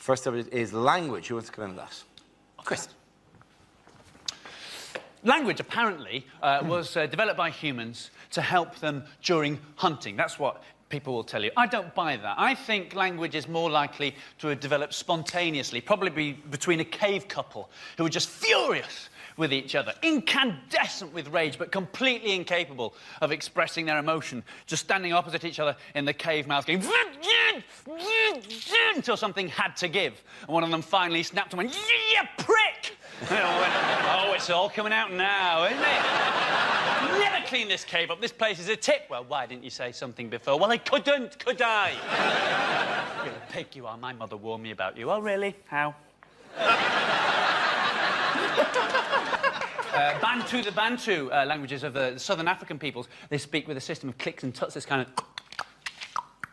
First subject is language. Who wants to come in that? Chris. Language, apparently, was developed by humans to help them during hunting. That's what people will tell you. I don't buy that. I think language is more likely to have developed spontaneously, probably between a cave couple who were just furious with each other, incandescent with rage, but completely incapable of expressing their emotion, just standing opposite each other in the cave mouth, going until something had to give. And one of them finally snapped and went, "You prick!" And they all went, "Oh, it's all coming out now, isn't it? Never clean this cave up. This place is a tip." "Well, why didn't you say something before?" "Well, I couldn't, could I?" "You're a pig, you are. My mother warned me about you." "Oh, really? How?" The Bantu languages of the southern African peoples, they speak with a system of clicks and tuts, this kind of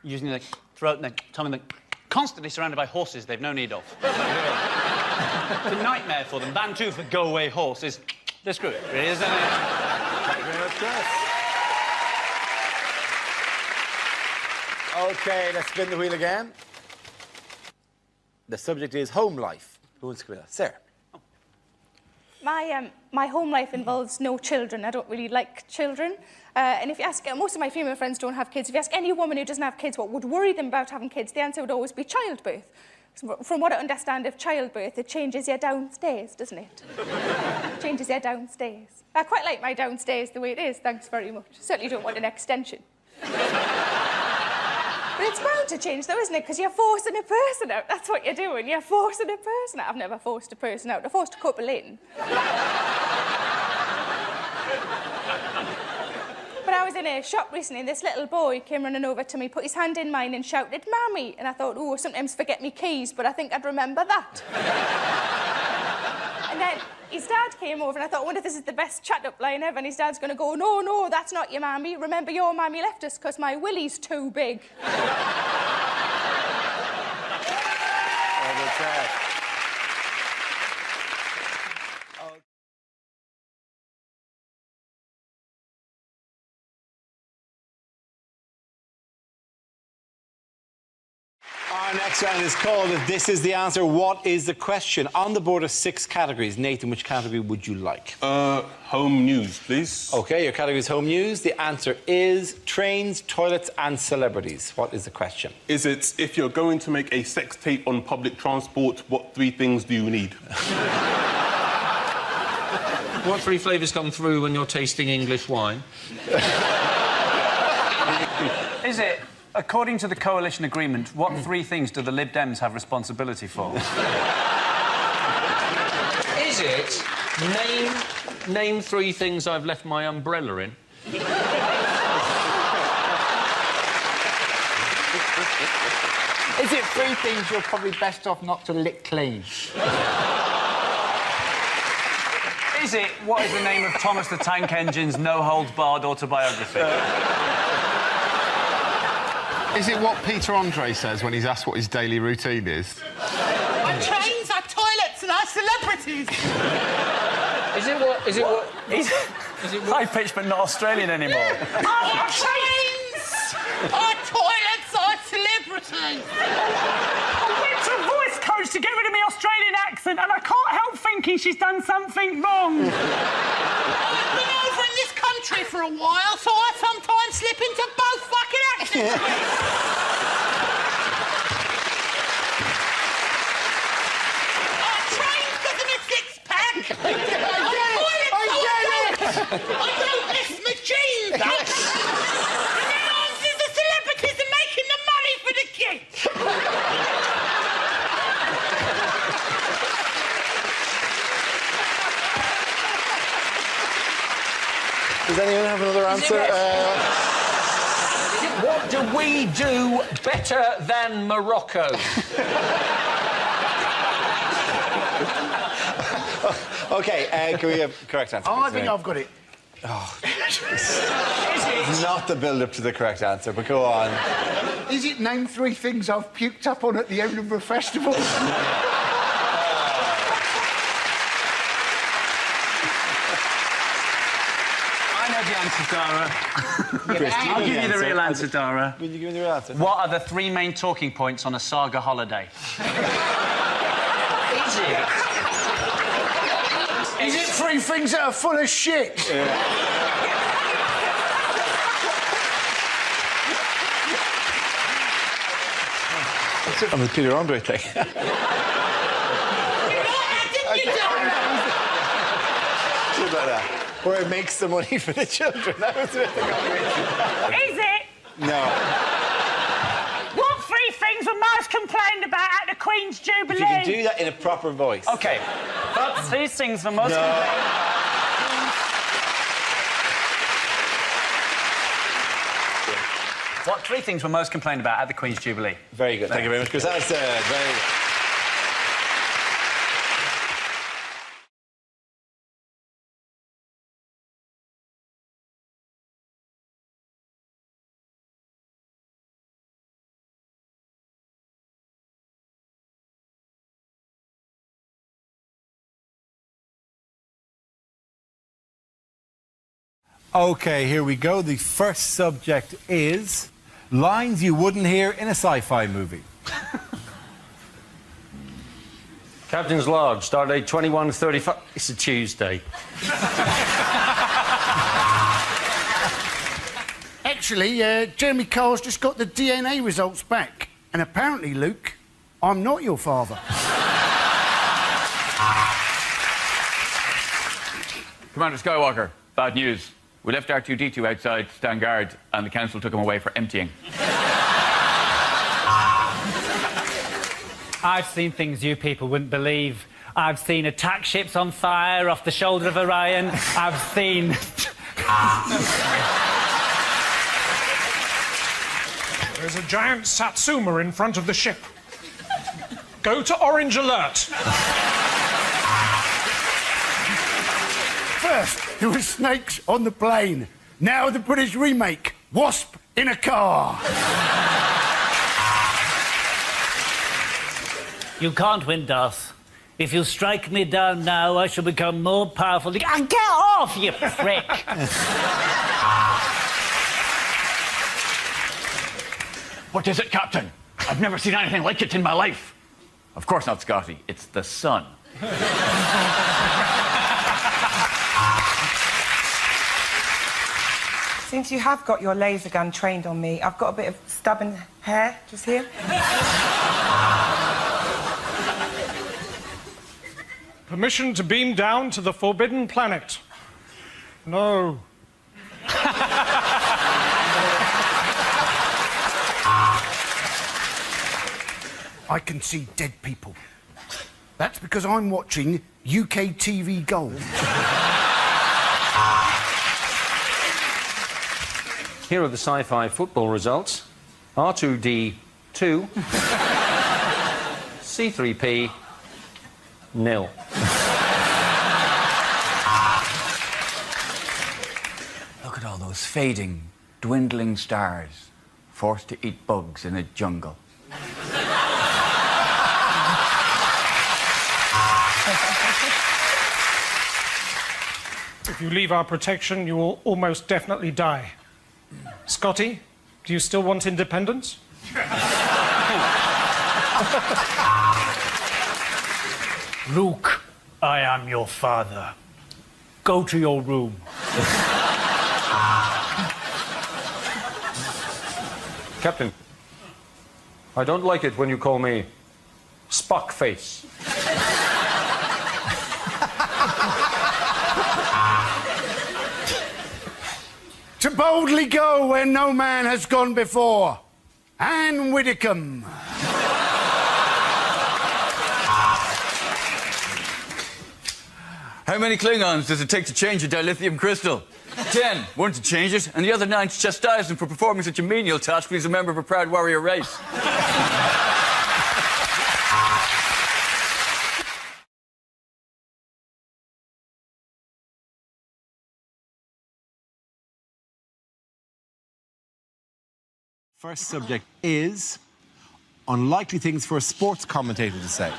using their throat and their tongue, and they're constantly surrounded by horses they've no need of. It's a nightmare for them. Bantu for go away horse is... they're screwed, really, isn't it? Thank you very much, Chris. OK, let's spin the wheel again. The subject is home life. Who wants to come in that? Sarah. My home life involves no children. I don't really like children. And if you ask... most of my female friends don't have kids. If you ask any woman who doesn't have kids what would worry them about having kids, the answer would always be childbirth. From what I understand of childbirth, it changes you downstairs, doesn't it? It changes you downstairs. I quite like my downstairs the way it is, thanks very much. Certainly don't want an extension. But it's bound to change, though, isn't it? Because you're forcing a person out. That's what you're doing. You're forcing a person out. I've never forced a person out. I forced a couple in. But I was in a shop recently, and this little boy came running over to me, put his hand in mine and shouted, "Mammy!" And I thought, oh, sometimes forget me keys, but I think I'd remember that. And then his dad came over, and I thought, I wonder if this is the best chat-up line ever. And his dad's going to go, "No, no, that's not your mammy. Remember, your mammy left us because my willy's too big." Our next round is called If This Is the Answer, What is the Question? On the board are 6 categories. Nathan, which category would you like? Home news, please. OK, your category is home news. The answer is trains, toilets and celebrities. What is the question? Is it, if you're going to make a sex tape on public transport, what 3 things do you need? What 3 flavours come through when you're tasting English wine? Is it, according to the coalition agreement, what 3 things do the Lib Dems have responsibility for? Is it name 3 things I've left my umbrella in? Is it 3 things you're probably best off not to lick clean? Is it, what is the name of Thomas the Tank Engine's no-holds-barred autobiography? Is it what Peter Andre says when he's asked what his daily routine is? Our trains, our toilets and our celebrities. Is it what... Is it what... High-pitched but not Australian anymore. Our trains, our toilets, our celebrities. I went to a voice coach to get rid of my Australian accent, and I can't help thinking she's done something wrong. I've been over in this country for a while, so I sometimes slip into both fucking accents. Our trains because of my six-pack. I don't miss my jeans. And then obviously the celebrities are making the money for the kids. Does anyone have another answer? What do we do better than Morocco? OK, can we have correct answer? Oh, I think I've got it. Oh. It's not the build-up to the correct answer, but go on. Is it name 3 things I've puked up on at the Edinburgh Festival? I know the answer, Dara. Chris, I'll give you the real answer, Dara. Will you give me the real answer? What are the 3 main talking points on a saga holiday? Is it 3 things that are full of shit? I'm the Peter Andre thing. About that. Where it makes the money for the children. That was the thing I'm Is it? No. What 3 things were most complained about at the Queen's Jubilee? If you can do that in a proper voice. OK. What 3 things were most What 3 things were most complained about at the Queen's Jubilee? Very good. Thank you very much, Chris. That's very good. OK, here we go. The first subject is lines you wouldn't hear in a sci-fi movie. Captain's log, stardate 21:35. It's a Tuesday. Actually, Jeremy Carr's just got the DNA results back. And apparently, Luke, I'm not your father. Commander Skywalker, bad news. We left R2-D2 outside to stand guard, and the council took him away for emptying. I've seen things you people wouldn't believe. I've seen attack ships on fire off the shoulder of Orion. I've seen... There's a giant Satsuma in front of the ship. Go to orange alert. First, there were snakes on the plane. Now the British remake, Wasp in a car. You can't win, Darth. If you strike me down now, I shall become more powerful. Get off, you prick! What is it, Captain? I've never seen anything like it in my life. Of course not, Scotty. It's the sun. Since you have got your laser gun trained on me, I've got a bit of stubborn hair just here. Permission to beam down to the Forbidden Planet. No. I can see dead people. That's because I'm watching UK TV Gold. Here are the sci-fi football results. R2-D2. C3P. 0. Look at all those fading, dwindling stars, forced to eat bugs in a jungle. If you leave our protection, you will almost definitely die. Scotty, do you still want independence? Luke, I am your father. Go to your room. Captain, I don't like it when you call me Spock face. To boldly go where no man has gone before. Anne Widdecombe. How many Klingons does it take to change a dilithium crystal? 10. 1 to change it, and the other 9 to chastise him for performing such a menial task when he's a member of a proud warrior race. First subject is unlikely things for a sports commentator to say.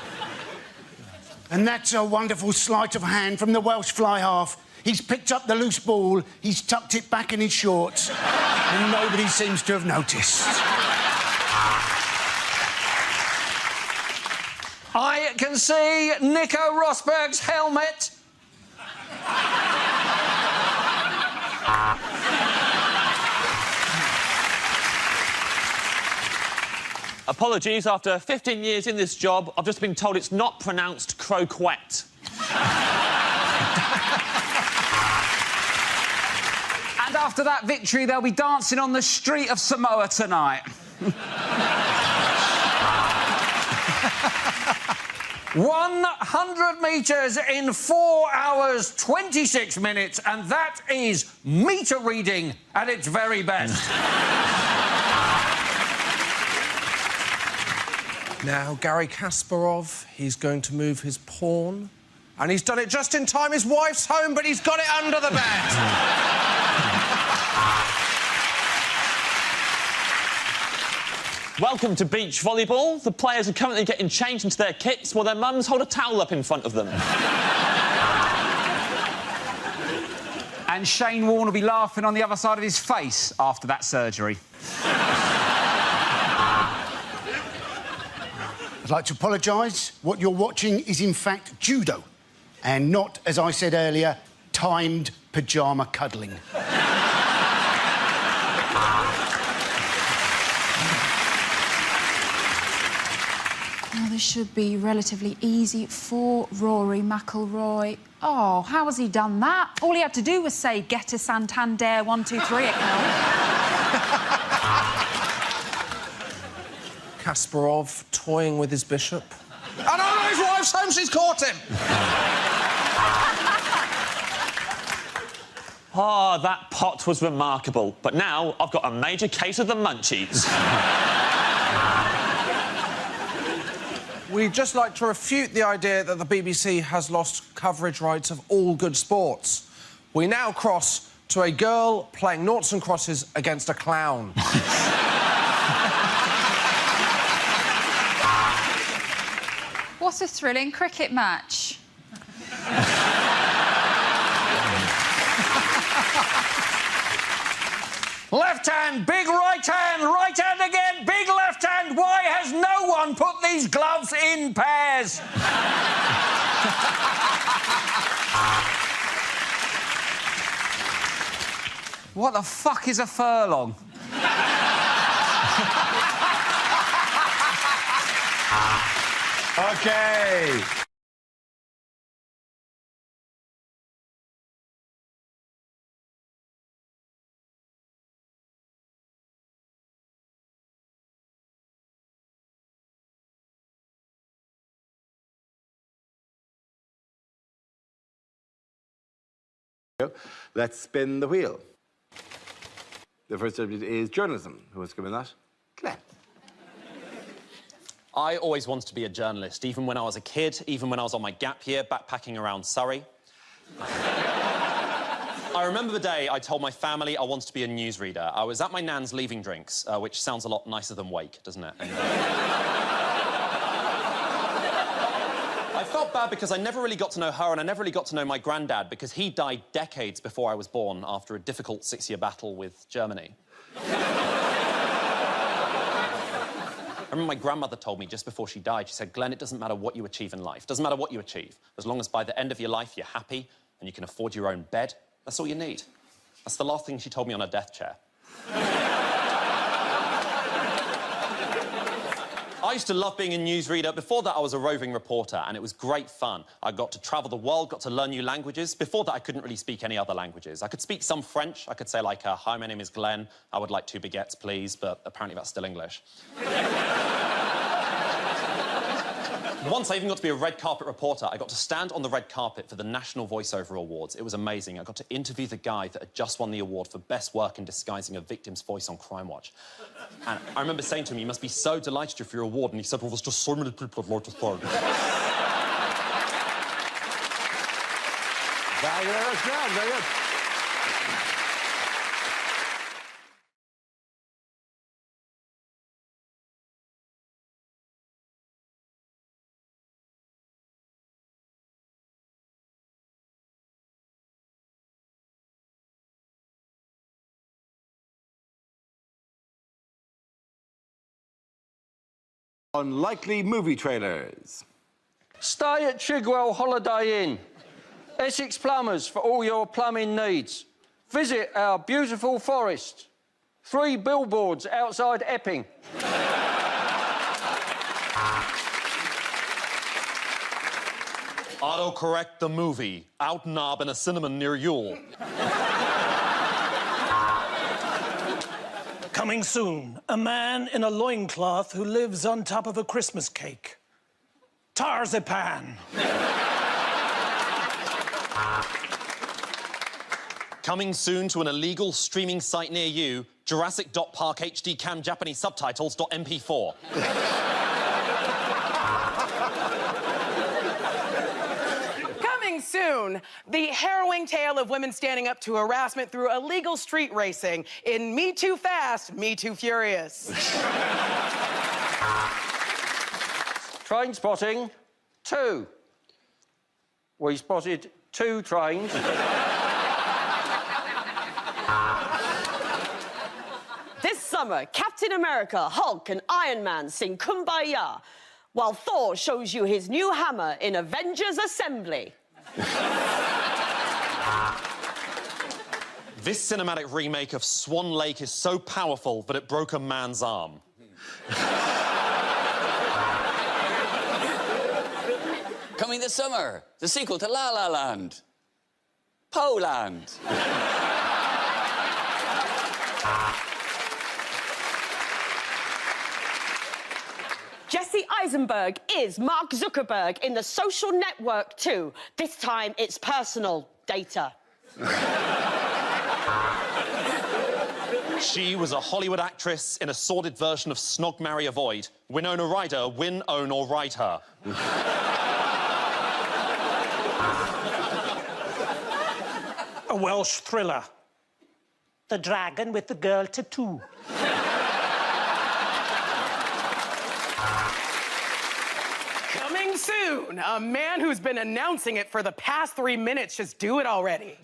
And that's a wonderful sleight of hand from the Welsh fly half. He's picked up the loose ball, he's tucked it back in his shorts, and nobody seems to have noticed. I can see Nico Rosberg's helmet. Apologies, after 15 years in this job, I've just been told it's not pronounced croquette. And after that victory, they'll be dancing on the street of Samoa tonight. 100 metres in 4 hours, 26 minutes, and that is metre reading at its very best. Now, Garry Kasparov, he's going to move his pawn. And he's done it just in time. His wife's home, but he's got it under the bed. Welcome to beach volleyball. The players are currently getting changed into their kits while their mums hold a towel up in front of them. And Shane Warne will be laughing on the other side of his face after that surgery. I'd like to apologise. What you're watching is, in fact, judo, and not, as I said earlier, timed pyjama cuddling. Well, this should be relatively easy for Rory McIlroy. Oh, how has he done that? All he had to do was say, get a Santander 1, 2, 3 account. Kasparov toying with his bishop. Oh, no, his wife's home, she's caught him! Ah, that pot was remarkable. But now I've got a major case of the munchies. We'd just like to refute the idea that the BBC has lost coverage rights of all good sports. We now cross to a girl playing noughts and crosses against a clown. What a thrilling cricket match. Left hand, big right hand again, big left hand. Why has no one put these gloves in pairs? What the fuck is a furlong? OK. Let's spin the wheel. The first subject is journalism. Who wants to come in that? Glenn. I always wanted to be a journalist, even when I was a kid, even when I was on my gap year, backpacking around Surrey. I remember the day I told my family I wanted to be a newsreader. I was at my nan's leaving drinks, which sounds a lot nicer than wake, doesn't it? I felt bad because I never really got to know her and I never really got to know my granddad because he died decades before I was born after a difficult 6-year battle with Germany. I remember my grandmother told me just before she died, she said, Glenn, it doesn't matter what you achieve in life. It doesn't matter what you achieve. As long as by the end of your life you're happy and you can afford your own bed, that's all you need. That's the last thing she told me on her death chair. I used to love being a newsreader. Before that, I was a roving reporter, and it was great fun. I got to travel the world, got to learn new languages. Before that, I couldn't really speak any other languages. I could speak some French. I could say, like, hi, my name is Glenn. I would like 2 baguettes, please, but apparently that's still English. Once I even got to be a red carpet reporter. I got to stand on the red carpet for the National Voiceover Awards. It was amazing. I got to interview the guy that had just won the award for best work in disguising a victim's voice on Crime Watch. And I remember saying to him, you must be so delighted for your award. And he said, well, there's just so many people I'd like to thank. Very good, very good. Unlikely movie trailers. Stay at Chigwell Holiday Inn. Essex Plumbers for all your plumbing needs. Visit our beautiful forest. 3 billboards outside Epping. Autocorrect the movie. Out knob in a cinnamon near Yule. Coming soon, a man in a loincloth who lives on top of a Christmas cake. Tarzapan. Coming soon to an illegal streaming site near you, Jurassic.Park HD Cam Japanese subtitles.mp4. Coming soon, the harrowing tale of women standing up to harassment through illegal street racing in Me Too Fast, Me Too Furious. Train spotting 2. We spotted 2 trains. This summer, Captain America, Hulk, and Iron Man sing Kumbaya, while Thor shows you his new hammer in Avengers Assembly. This cinematic remake of Swan Lake is so powerful that it broke a man's arm. Coming this summer, the sequel to La La Land. Poland. Jesse Eisenberg is Mark Zuckerberg in The Social Network 2. This time, it's personal data. She was a Hollywood actress in a sordid version of Snog, Marry, Avoid. Winona Ryder, win, own, or ride her. A Welsh thriller. The Dragon with the Girl Tattoo. Coming soon, a man who's been announcing it for the past 3 minutes. Just do it already.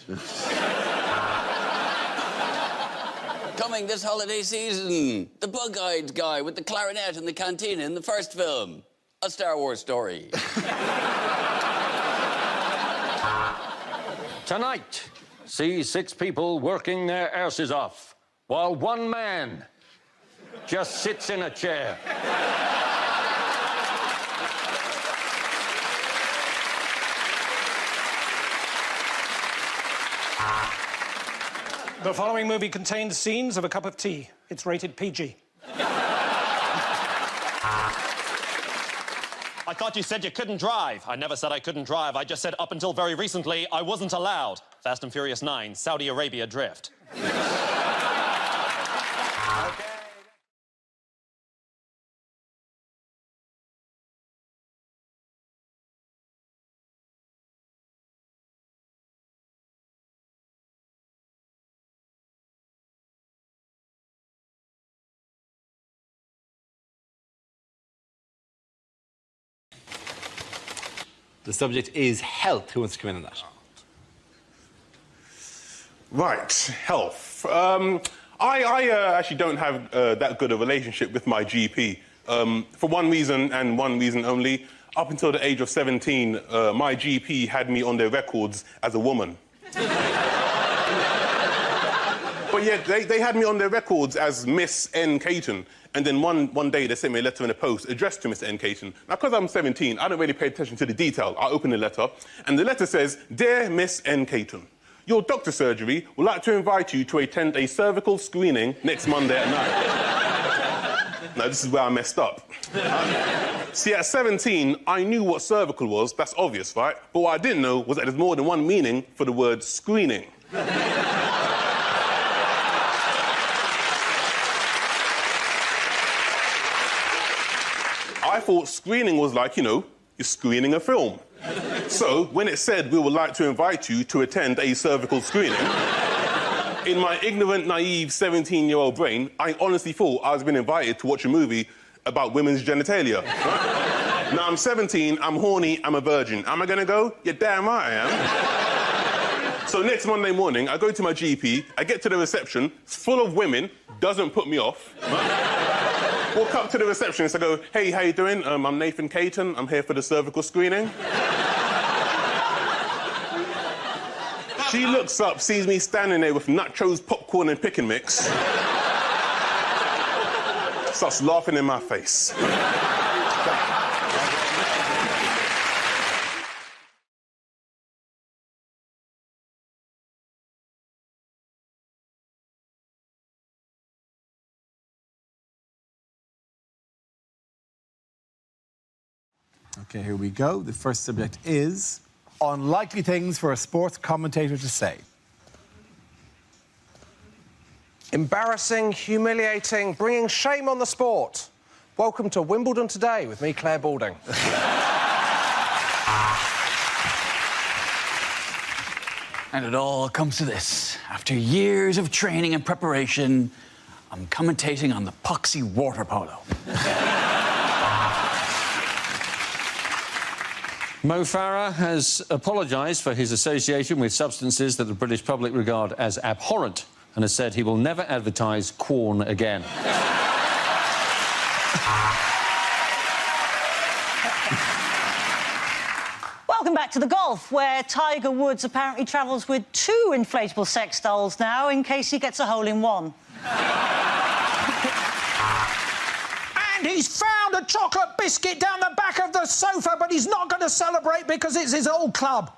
Coming this holiday season, the bug-eyed guy with the clarinet in the canteen in the first film. A Star Wars story. Tonight, see 6 people working their arses off, while 1 man just sits in a chair. The following movie contains scenes of a cup of tea. It's rated PG. I thought you said you couldn't drive. I never said I couldn't drive. I just said up until very recently, I wasn't allowed. Fast and Furious 9, Saudi Arabia drift. The subject is health. Who wants to come in on that? Right, health. I actually don't have that good a relationship with my GP. For one reason and one reason only. Up until the age of 17, my GP had me on their records as a woman. But yet, they had me on their records as Miss N. Caton. And then one day, they sent me a letter in the post addressed to Mr. N. Caton. Now, because I'm 17, I don't really pay attention to the detail. I open the letter, and the letter says, "Dear Miss N. Caton, your doctor surgery would like to invite you to attend a cervical screening next Monday at 9. Now, this is where I messed up. See, at 17, I knew what cervical was. That's obvious, right? But what I didn't know was that there's more than one meaning for the word screening. I thought screening was like, you know, you're screening a film. So, when it said we would like to invite you to attend a cervical screening, in my ignorant, naive 17-year-old brain, I honestly thought I was being invited to watch a movie about women's genitalia. Right? Now, I'm 17, I'm horny, I'm a virgin. Am I gonna go? You're damn right I am. So next Monday morning, I go to my GP, I get to the reception, it's full of women, doesn't put me off. Right? Walk up to the receptionist, I go, hey, how you doing? I'm Nathan Caton, I'm here for the cervical screening. She looks up, sees me standing there with nachos, popcorn and pick and mix. Starts laughing in my face. OK, here we go. The first subject is unlikely things for a sports commentator to say. Embarrassing, humiliating, bringing shame on the sport. Welcome to Wimbledon Today with me, Claire Balding. And it all comes to this. After years of training and preparation, I'm commentating on the poxy water polo. Mo Farah has apologised for his association with substances that the British public regard as abhorrent and has said he will never advertise Quorn again. Welcome back to the golf, where Tiger Woods apparently travels with 2 inflatable sex dolls now in case he gets a hole-in-one. And he's found a chocolate biscuit down the back of the sofa, but he's not going to celebrate because it's his old club.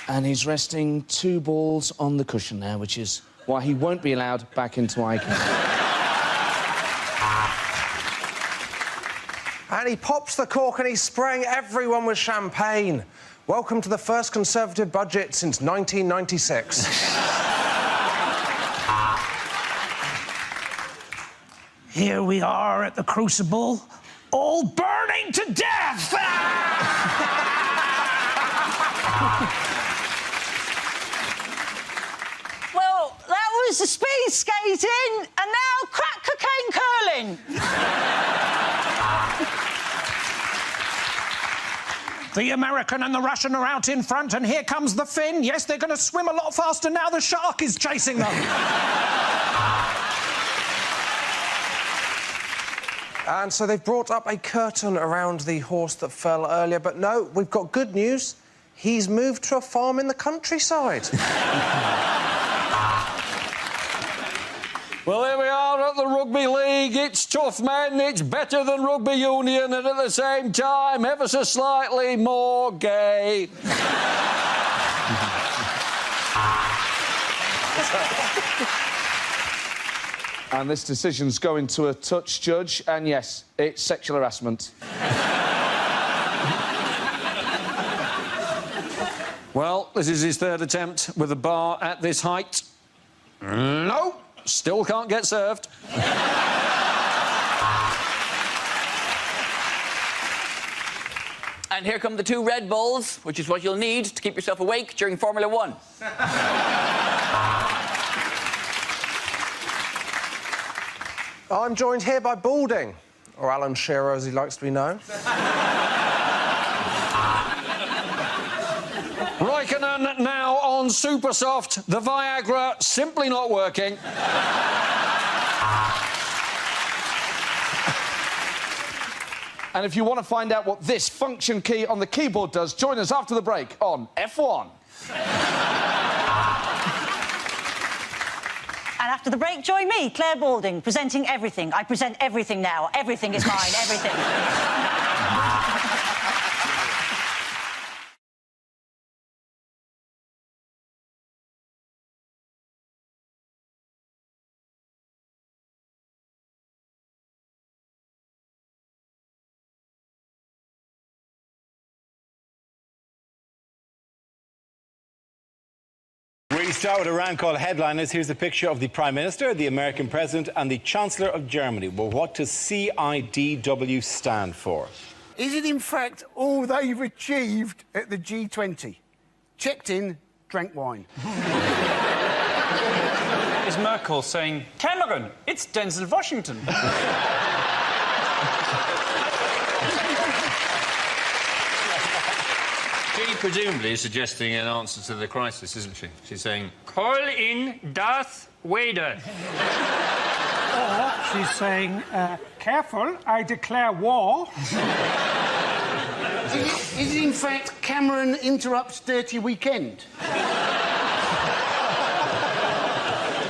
And he's resting 2 balls on the cushion now, which is why he won't be allowed back into ICANN. And he pops the cork and he's spraying everyone with champagne. Welcome to the first Conservative budget since 1996. Here we are at the Crucible, all burning to death! Well, that was the speed skating, and now crack cocaine curling. The American and the Russian are out in front, and here comes the Finn. Yes, they're going to swim a lot faster now. The shark is chasing them. And so they've brought up a curtain around the horse that fell earlier, but no, we've got good news. He's moved to a farm in the countryside. Well, here we are at the Rugby League. It's tough, men. It's better than rugby union and at the same time ever so slightly more gay. And this decision's going to a touch judge, and yes, it's sexual harassment. Well, this is his 3rd attempt with a bar at this height. No, still can't get served. And here come the 2 Red Bulls, which is what you'll need to keep yourself awake during Formula 1. I'm joined here by Balding, or Alan Shearer as he likes to be known. Raikkonen now on super soft. The Viagra simply not working. And if you want to find out what this function key on the keyboard does, join us after the break on F1. And after the break, join me, Claire Balding, presenting everything. I present everything now. Everything is mine, everything. We start with a round called Headliners. Here's a picture of the Prime Minister, the American President and the Chancellor of Germany. Well, what does CIDW stand for? Is it in fact all they've achieved at the G20? Checked in, drank wine. Is Merkel saying, Cameron, it's Denzel Washington? She presumably is suggesting an answer to the crisis, isn't she? She's saying, call in Darth Vader. Or she's saying, careful, I declare war. Is it in fact Cameron interrupts Dirty Weekend?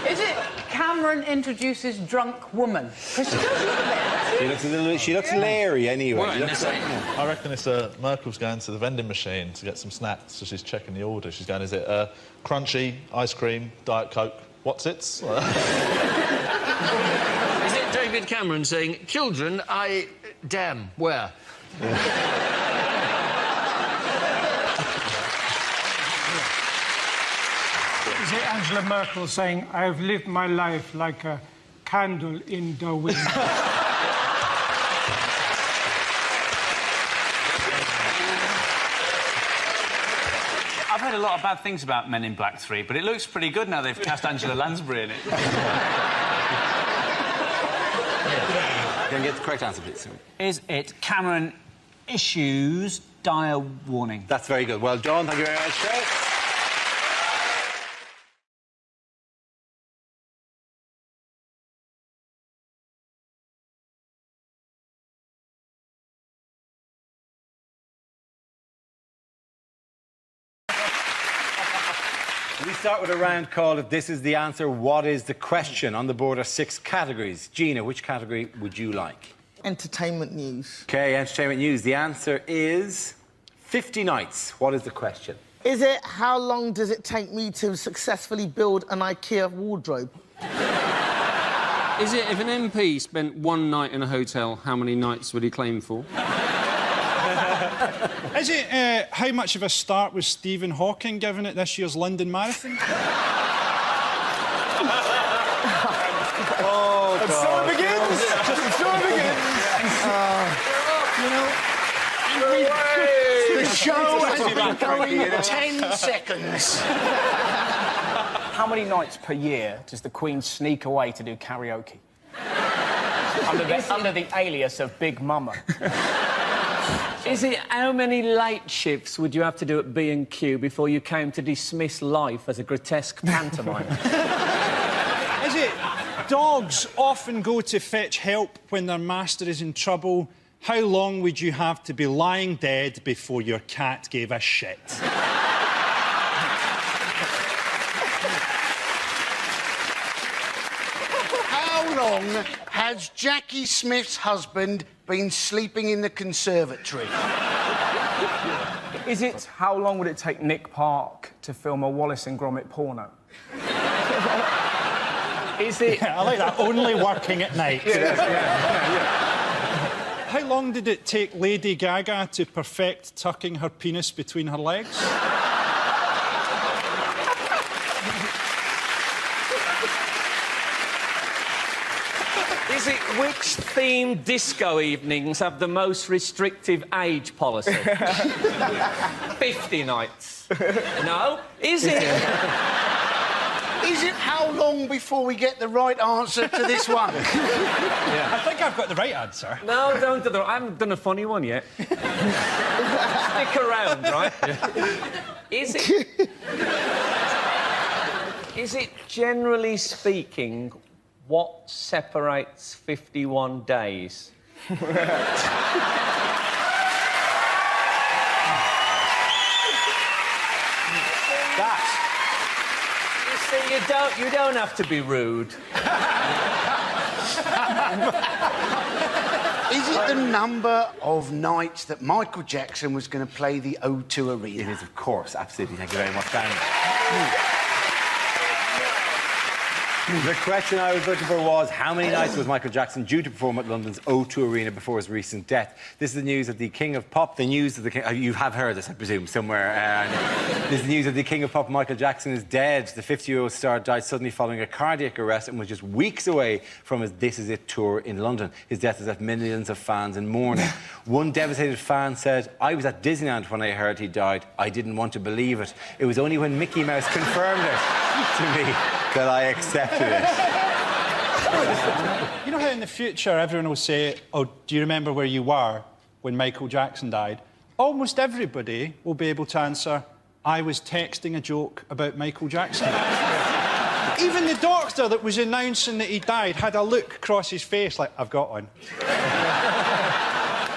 Is it Cameron introduces drunk woman? Because she does look a bit. She looks leery anyway. I reckon it's Merkel's going to the vending machine to get some snacks, so she's checking the order. She's going, is it crunchy, ice cream, Diet Coke, what's it? Is it David Cameron saying, children, damn, where? Is it Angela Merkel saying, I have lived my life like a candle in the wind? I've heard a lot of bad things about Men in Black 3, but it looks pretty good now they've cast Angela Lansbury in it. Can I get the correct answer, please? Is it Cameron issues dire warning? That's very good. Well done. Thank you very much, Joe. We start with a round called This Is the Answer, What is the Question? On the board are 6 categories. Gina, which category would you like? Entertainment news. OK, entertainment news. The answer is 50 nights. What is the question? Is it how long does it take me to successfully build an IKEA wardrobe? Is it if an MP spent one night in a hotel, how many nights would he claim for? Is it how much of a start was Stephen Hawking given at this year's London Marathon? Oh, and so it begins! The show has been going 10 seconds. How many nights per year does the Queen sneak away to do karaoke? under the alias of Big Mama. Is it how many late shifts would you have to do at B&Q before you came to dismiss life as a grotesque pantomime? Is it dogs often go to fetch help when their master is in trouble? How long would you have to be lying dead before your cat gave a shit? How long has Jackie Smith's husband been sleeping in the conservatory? Is it how long would it take Nick Park to film a Wallace and Gromit porno? Is it... I like that, only working at night. How long did it take Lady Gaga to perfect tucking her penis between her legs? Is it which themed disco evenings have the most restrictive age policy? 50 nights. No? Is it? Is it how long before we get the right answer to this one? I think I've got the right answer. No, don't do that. I haven't done a funny one yet. Stick around, right? Is it generally speaking what separates 51 days? You see, you don't have to be rude. Is it the number of nights that Michael Jackson was going to play the O2 Arena? It is, of course, absolutely. Thank you very much, Dan. The question I was looking for was, how many nights was Michael Jackson due to perform at London's O2 Arena before his recent death? This is the news of the King of Pop. The news of the King... You have heard this, I presume, somewhere. This is the news of the King of Pop. Michael Jackson is dead. The 50-year-old star died suddenly following a cardiac arrest and was just weeks away from his This Is It tour in London. His death has left millions of fans in mourning. One devastated fan said, I was at Disneyland when I heard he died. I didn't want to believe it. It was only when Mickey Mouse confirmed it to me that I accepted it. You know how in the future everyone will say, oh, do you remember where you were when Michael Jackson died? almost everybody will be able to answer, I was texting a joke about Michael Jackson. Even the doctor that was announcing that he died had a look across his face like, I've got one.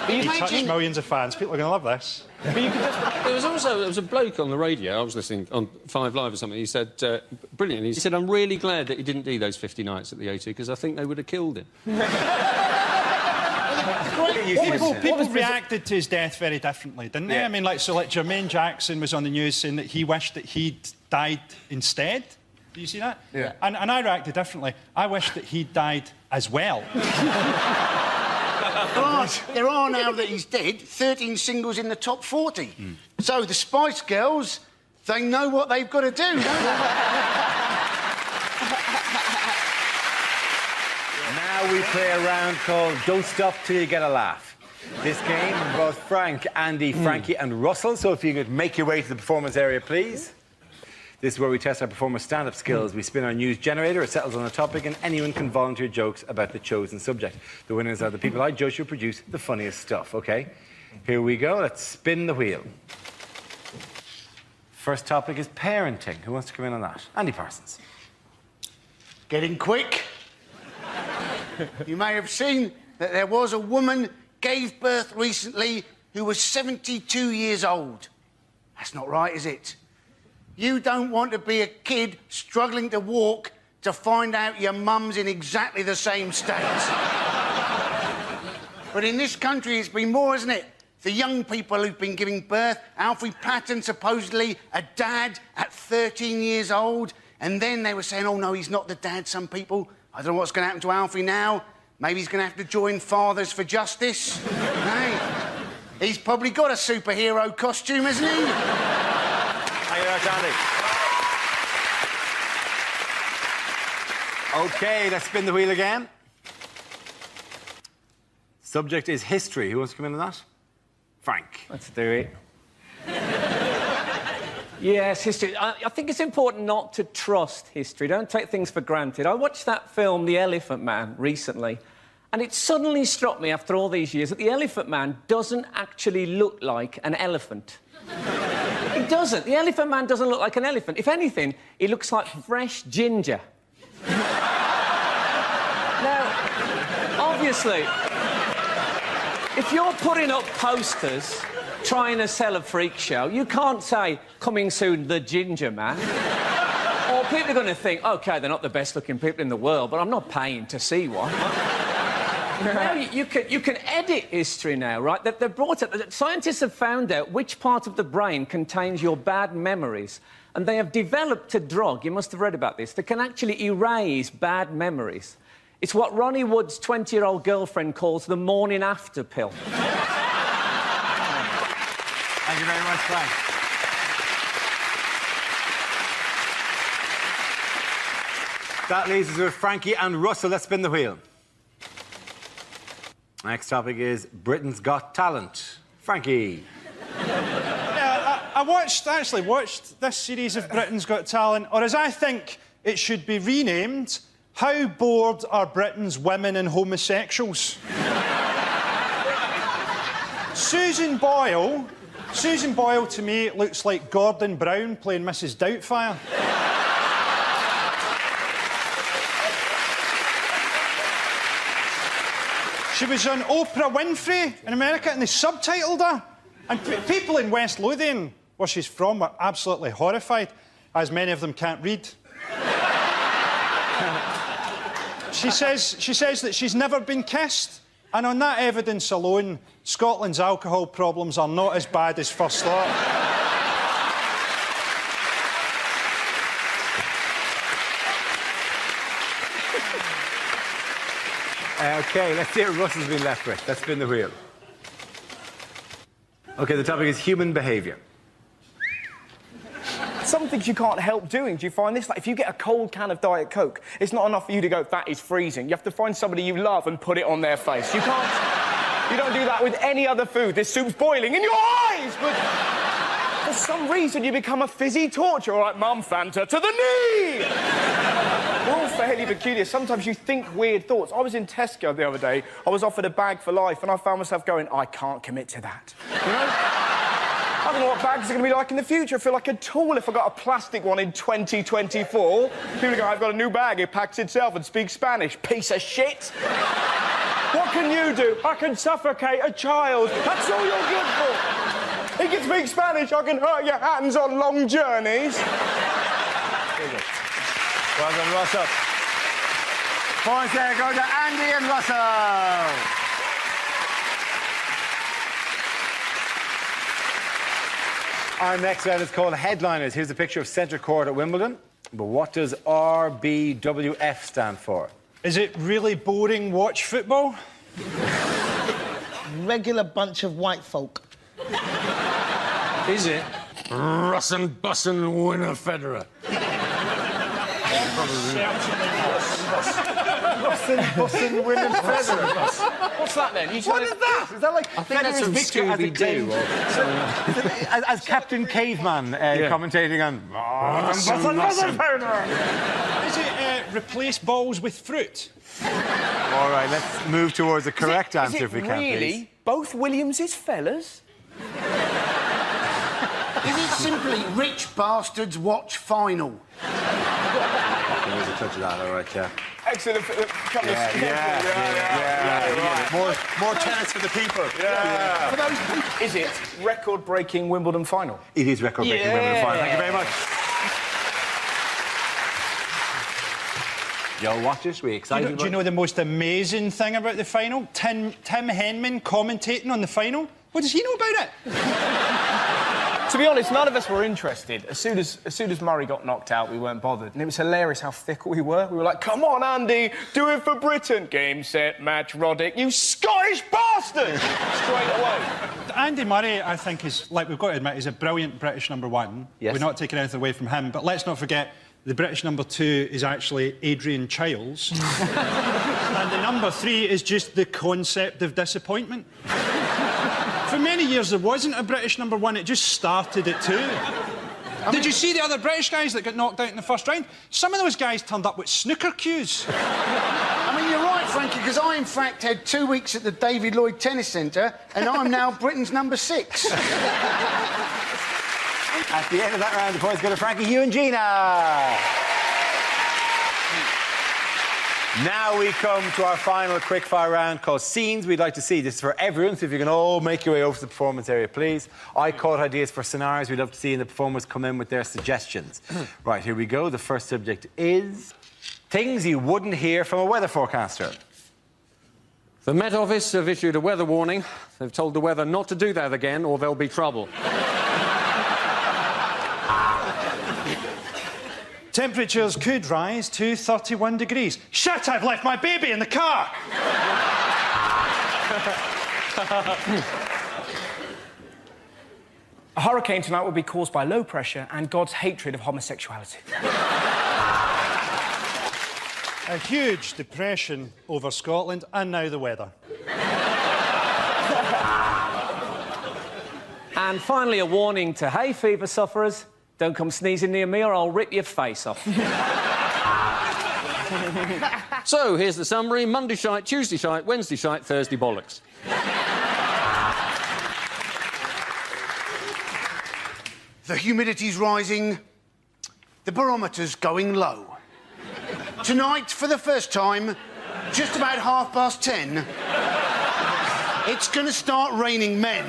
He touched millions of fans. People are going to love this. But you could just... There was a bloke on the radio, I was listening on 5 Live or something, he said, brilliantly, he said, I'm really glad that he didn't do those 50 nights at the O2 because I think they would have killed him. People reacted to his death very differently, didn't they? I mean, like Jermaine Jackson was on the news saying that he wished that he'd died instead. Do you see that? Yeah. And I reacted differently. I wish that he'd died as well. There are, now that he's dead, 13 singles in the top 40. So the Spice Girls, they know what they've got to do, don't they? Now we play a round called Don't Stop Till You Get a Laugh. This game involves Frank, Andy, Frankie and Russell, so if you could make your way to the performance area, please. This is where we test our performers' stand-up skills. We spin our news generator, it settles on a topic, and anyone can volunteer jokes about the chosen subject. The winners are the people I judge who produce the funniest stuff, OK? Here we go. Let's spin the wheel. First topic is parenting. Who wants to come in on that? Andy Parsons. Getting quick. You may have seen that there was a woman gave birth recently who was 72 years old. That's not right, is it? You don't want to be a kid struggling to walk to find out your mum's in exactly the same state. But in this country, it's been more, isn't it? The young people who've been giving birth. Alfie Patton, supposedly a dad at 13 years old. And then they were saying, oh, no, he's not the dad, some people. I don't know what's going to happen to Alfie now. Maybe he's going to have to join Fathers for Justice. Hey, he's probably got a superhero costume, hasn't he? Thank you very much, Andy. OK, let's spin the wheel again. Subject is history. Who wants to come in on that? Frank. Let's do it. Yes, history. I think it's important not to trust history. Don't take things for granted. I watched that film, The Elephant Man, recently, and it suddenly struck me after all these years that the Elephant Man doesn't actually look like an elephant. He doesn't. The Elephant Man doesn't look like an elephant. If anything, he looks like fresh ginger. Now, obviously, if you're putting up posters trying to sell a freak show, you can't say, coming soon, the Ginger Man. Or people are going to think, OK, they're not the best-looking people in the world, but I'm not paying to see one. Now, you can edit history now, right? They've brought it... Scientists have found out which part of the brain contains your bad memories, and they have developed a drug, you must have read about this, that can actually erase bad memories. It's what Ronnie Wood's 20-year-old girlfriend calls the morning after pill. Thank you very much, Frank. That leaves us with Frankie and Russell. Let's spin the wheel. Next topic is Britain's Got Talent. Frankie. Yeah, I actually watched this series of Britain's Got Talent, or as I think it should be renamed, How Bored Are Britain's Women and Homosexuals? Susan Boyle, to me, looks like Gordon Brown playing Mrs. Doubtfire. She was on Oprah Winfrey in America, and they subtitled her. And people in West Lothian, where she's from, were absolutely horrified, as many of them can't read. She says that she's never been kissed, and on that evidence alone, Scotland's alcohol problems are not as bad as first thought. OK, let's see what Russell's been left with. Let's spin the wheel. OK, the topic is human behaviour. Some things you can't help doing. Do you find this? Like, if you get a cold can of Diet Coke, it's not enough for you to go, that is freezing. You have to find somebody you love and put it on their face. You can't... You don't do that with any other food. This soup's boiling in your eyes, but... For some reason, you become a fizzy torch. All right, Mum, Fanta, to the knee! We're all fairly peculiar. Sometimes you think weird thoughts. I was in Tesco the other day. I was offered a bag for life, and I found myself going, I can't commit to that. You know? I don't know what bags are going to be like in the future. I feel like a tool if I got a plastic one in 2024. People go, I've got a new bag, it packs itself and speaks Spanish. Piece of shit. What can you do? I can suffocate a child. That's all you're good for. He can speak Spanish, I can hurt your hands on long journeys. Well done, Russell. Points there go to Andy and Russell. Our next round is called Headliners. Here's a picture of centre court at Wimbledon. But what does RBWF stand for? Is it really boring watch football? Regular bunch of white folk. Is it? Russin' bussin' winner Federer. Bussin' winning Federer. What's that then? What is that? Is that like I think that's from Scooby-Doo. As Captain Caveman commentating on... Is it replace balls with fruit? All right, let's move towards the correct answer if we can, really please. both Williams's fellas? Is it simply rich bastards watch final? There's a touch of that, all right, yeah. Excellent. More tennis for the people. Yeah. For those people, is it record-breaking Wimbledon final? It is record-breaking Wimbledon final. Thank you very much. You'll watch this? We're excited. Do you know the most amazing thing about the final? Tim Henman commentating on the final. What does he know about it? To be honest, none of us were interested. As soon as Murray got knocked out, we weren't bothered. And it was hilarious how fickle we were. We were like, come on, Andy, do it for Britain. Game, set, match, Roddick. You Scottish bastard! Straight away. Andy Murray, I think, is, like we've got to admit, he's a brilliant British number one. Yes. We're not taking anything away from him, but let's not forget the British number two is actually Adrian Chiles. And the number three is just the concept of disappointment. For many years, there wasn't a British number one. It just started at two. Did you see the other British guys that got knocked out in the first round? Some of those guys turned up with snooker cues. I mean, you're right, Frankie, because I, in fact, had 2 weeks at the David Lloyd Tennis Centre, and I'm now Britain's number 6. At the end of that round, the points go to Frankie, Hugh and Gina. Now we come to our final quickfire round called Scenes We'd Like to See. This is for everyone, so if you can all make your way over to the performance area, please. I caught ideas for scenarios we'd love to see, and the performers come in with their suggestions. Right, here we go. The first subject is things you wouldn't hear from a weather forecaster. The Met Office have issued a weather warning. They've told the weather not to do that again, or there'll be trouble. Temperatures could rise to 31 degrees. Shit, I've left my baby in the car! A hurricane tonight will be caused by low pressure and God's hatred of homosexuality. A huge depression over Scotland, and now the weather. And finally, a warning to hay fever sufferers. Don't come sneezing near me or I'll rip your face off. So, here's the summary. Monday shite, Tuesday shite, Wednesday shite, Thursday bollocks. The humidity's rising. The barometer's going low. Tonight, for the first time, just about 10:30, it's going to start raining men.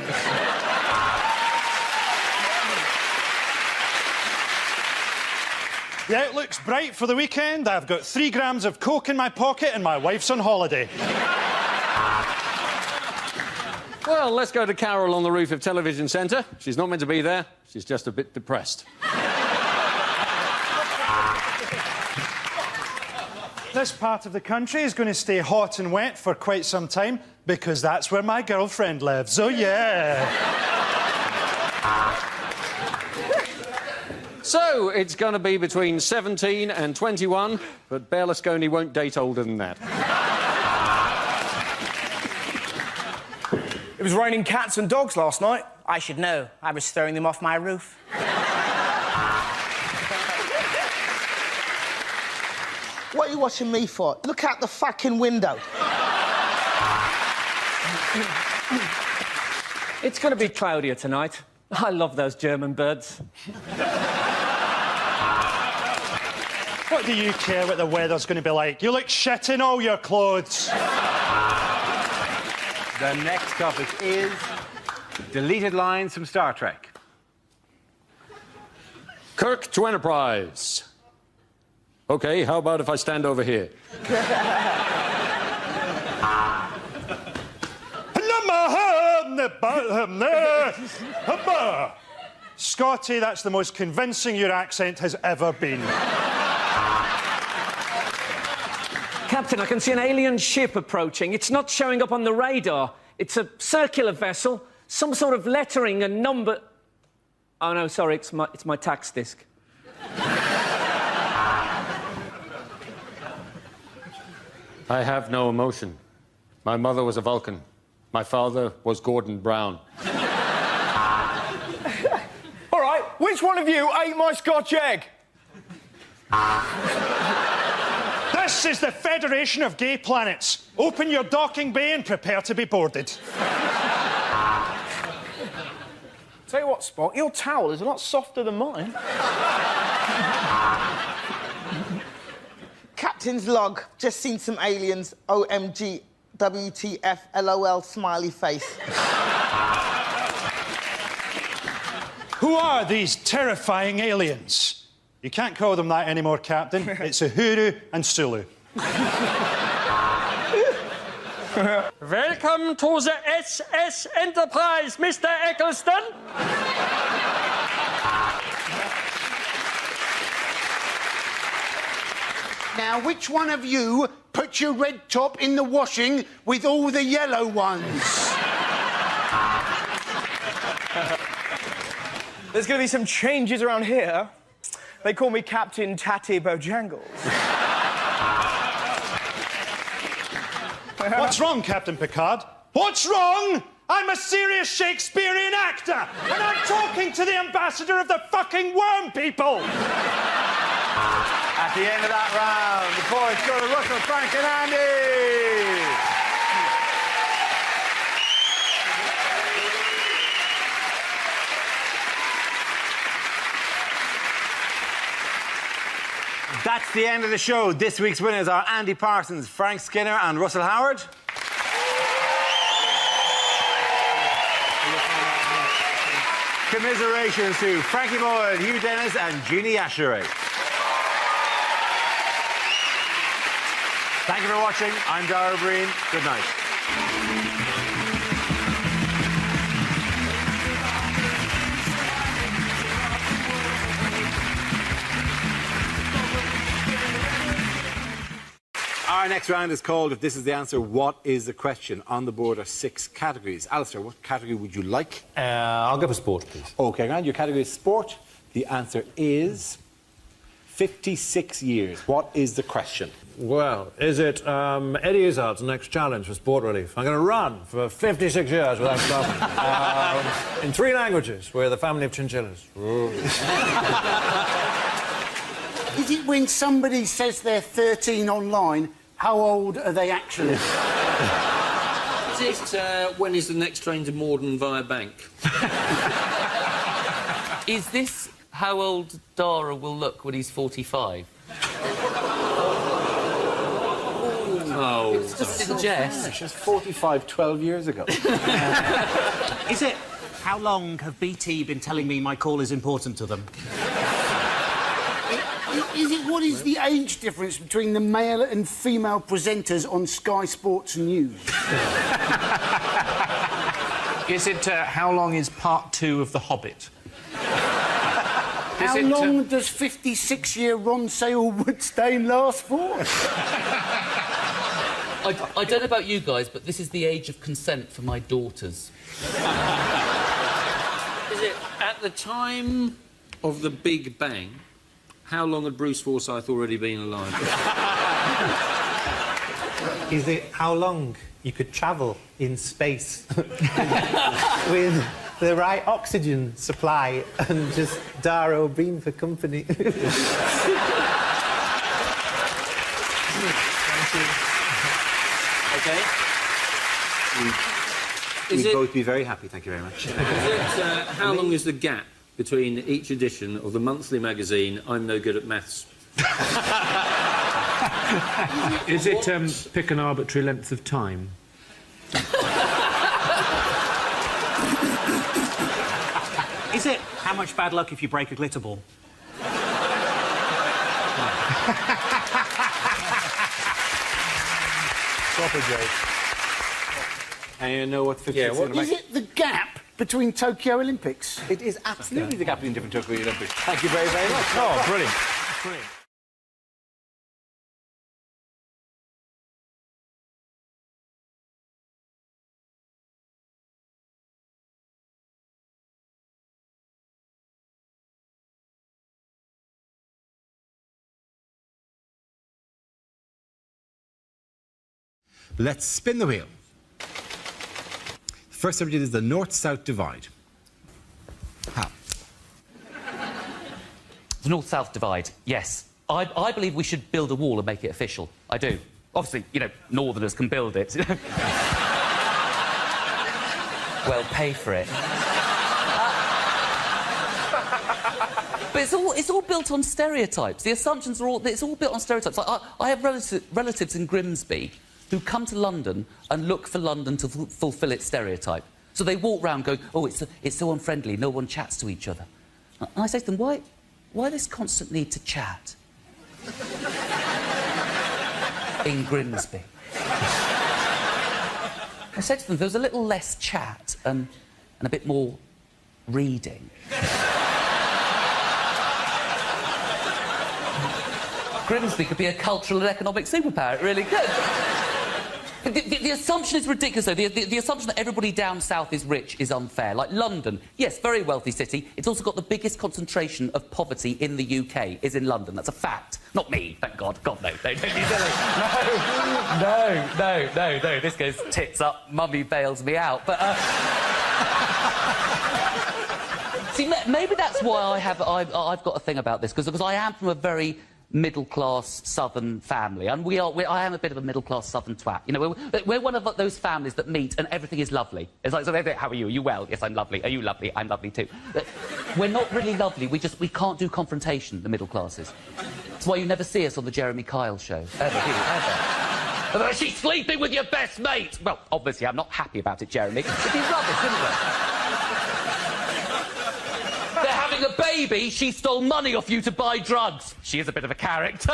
The outlook's bright for the weekend. I've got 3 grams of coke in my pocket and my wife's on holiday. Well, let's go to Carol on the roof of Television Centre. She's not meant to be there. She's just a bit depressed. This part of the country is going to stay hot and wet for quite some time because that's where my girlfriend lives. Oh, yeah. So, it's going to be between 17 and 21, but Berlusconi won't date older than that. It was raining cats and dogs last night. I should know. I was throwing them off my roof. What are you watching me for? Look out the fucking window. It's going to be cloudier tonight. I love those German birds. What do you care what the weather's going to be like? You look shit in all your clothes. The next topic is deleted lines from Star Trek. Kirk to Enterprise. OK, how about if I stand over here? Scotty, that's the most convincing your accent has ever been. Captain, I can see an alien ship approaching. It's not showing up on the radar. It's a circular vessel, some sort of lettering and number... Oh, no, sorry, it's my tax disc. I have no emotion. My mother was a Vulcan. My father was Gordon Brown. All right, which one of you ate my Scotch egg? This is the Federation of Gay Planets. Open your docking bay and prepare to be boarded. Tell you what, Spock, your towel is a lot softer than mine. Captain's log. Just seen some aliens. OMG. WTF. LOL. Smiley face. Who are these terrifying aliens? You can't call them that anymore, Captain. It's Uhuru and Sulu. Welcome to the SS Enterprise, Mr. Eccleston. Now, which one of you put your red top in the washing with all the yellow ones? There's going to be some changes around here. They call me Captain Tatty Bojangles. What's wrong, Captain Picard? What's wrong? I'm a serious Shakespearean actor, and I'm talking to the ambassador of the fucking worm people! At the end of that round, the points go to Russell, Frank and Andy! That's the end of the show. This week's winners are Andy Parsons, Frank Skinner and Russell Howard. Commiserations to Frankie Boyd, Hugh Dennis and Jeannie Ashery. Thank you for watching. I'm Dara Breen. Good night. Our next round is called If This Is the Answer, What is the Question? On the board are 6 categories. Alistair, what category would you like? I'll go for sport, please. OK, Grant, your category is sport. The answer is 56 years. What is the question? Well, is it Eddie Izzard's next challenge for Sport Relief? I'm going to run for 56 years without stopping. In 3 languages. We're the family of chinchillas. Is it when somebody says they're 13 online, how old are they actually? Is it when is the next train to Morden via Bank? Is this how old Dara will look when he's 45? Oh, it's just suggest. She's 45 12 years ago. Is it how long have BT been telling me my call is important to them? Is it what is the age difference between the male and female presenters on Sky Sports News? Is it how long is part 2 of The Hobbit? How long does 56-year Ron Sale-Woodstone last for? I don't know about you guys, but this is the age of consent for my daughters. Is it at the time of the Big Bang? How long had Bruce Forsyth already been alive? Is it how long you could travel in space with the right oxygen supply and just Dara O'Brien for company? OK. We'd both be very happy, thank you very much. How long is the gap between each edition of the monthly magazine I'm No Good at Maths? Is it pick an arbitrary length of time? Is it how much bad luck if you break a glitter ball? Proper joke. And you know what 50 Is it the gap between Tokyo Olympics? It is absolutely the gap between different Tokyo Olympics. Thank you very, very much. Oh, brilliant. Brilliant. Let's spin the wheel. First subject is the North-South divide. How? The North-South divide, yes. I believe we should build a wall and make it official. I do. Obviously, you know, Northerners can build it. Well, pay for it. But it's all built on stereotypes. The assumptions are it's all built on stereotypes. Like, I have relatives in Grimsby who come to London and look for London to fulfil its stereotype. So they walk round going, oh, it's so unfriendly, no one chats to each other. And I say to them, why this constant need to chat? In Grimsby. I said to them, there was a little less chat and a bit more reading. Grimsby could be a cultural and economic superpower, it really could. The assumption is ridiculous, though. The assumption that everybody down south is rich is unfair. Like London, yes, very wealthy city. It's also got the biggest concentration of poverty in the UK is in London. That's a fact. Not me, thank God. God, no. Don't be silly. No. This goes tits up. Mummy bails me out. But, see, maybe that's why I've got a thing about this, because I am from a very middle-class southern family, and I am a bit of a middle-class southern twat. You know, we're one of those families that meet and everything is lovely. It's like, so how are you? Are you well? Yes, I'm lovely. Are you lovely? I'm lovely too. But we're not really lovely. We can't do confrontation, the middle classes. That's why you never see us on the Jeremy Kyle show. Ever, do you? Ever. She's sleeping with your best mate! Well, obviously, I'm not happy about it, Jeremy. It'd be rubbish, wouldn't it? They're having a baby, she stole money off you to buy drugs. She is a bit of a character.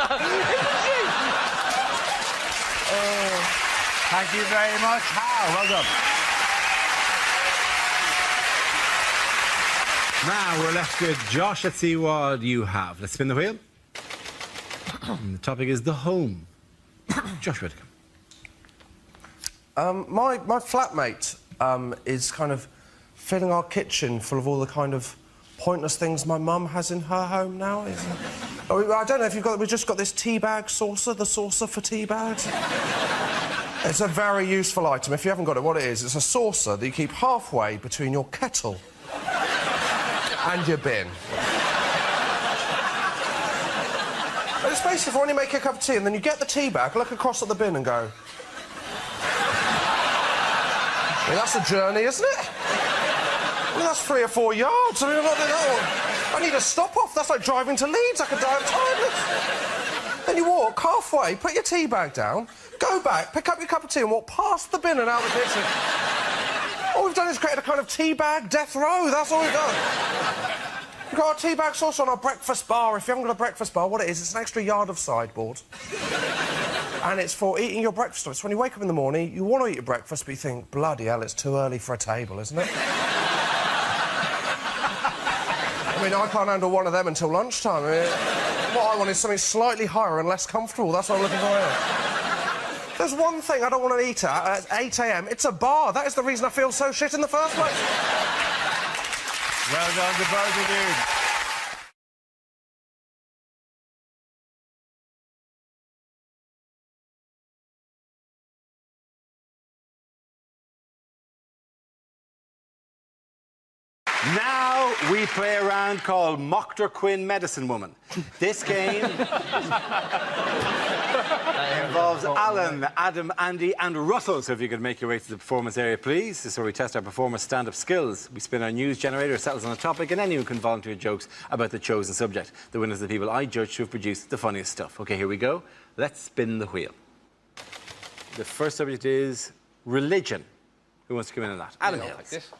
Thank you very much, Hal. Well done. Now we're left with Josh. Let's see what you have. Let's spin the wheel. And the topic is the home. Josh Whittaker. My flatmate is kind of filling our kitchen full of all the kind of pointless things my mum has in her home now. I don't know if you've got... We've just got this tea bag saucer, the saucer for tea bags. It's a very useful item. If you haven't got it, what it is, it's a saucer that you keep halfway between your kettle and your bin. And it's basically for when you make a cup of tea and then you get the tea bag, look across at the bin and go... I mean, that's a journey, isn't it? I mean, that's 3 or 4 yards. I mean, I need a stop-off. That's like driving to Leeds. I could die of tiredness. Then you walk halfway, put your tea bag down, go back, pick up your cup of tea and walk past the bin and out the kitchen. All we've done is create a kind of tea bag death row. That's all we've done. We've got our tea bag sauce on our breakfast bar. If you haven't got a breakfast bar, what it is, it's an extra yard of sideboard. And it's for eating your breakfast. It's when you wake up in the morning, you want to eat your breakfast, but you think, bloody hell, it's too early for a table, isn't it? I mean, I can't handle one of them until lunchtime. I mean, what I want is something slightly higher and less comfortable. That's what I'm looking for here. There's one thing I don't want to eat at 8 a.m. It's a bar. That is the reason I feel so shit in the first place. Well done to both of you. Now we play a round called Mockter Quinn Medicine Woman. This game involves Alan, Adam, Andy and Russell. So if you could make your way to the performance area, please. This is where we test our performers' stand-up skills. We spin our news generator, settles on a topic, and anyone can volunteer jokes about the chosen subject. The winners are the people I judge who have produced the funniest stuff. OK, here we go. Let's spin the wheel. The first subject is religion. Who wants to come in on that? Adam Hills.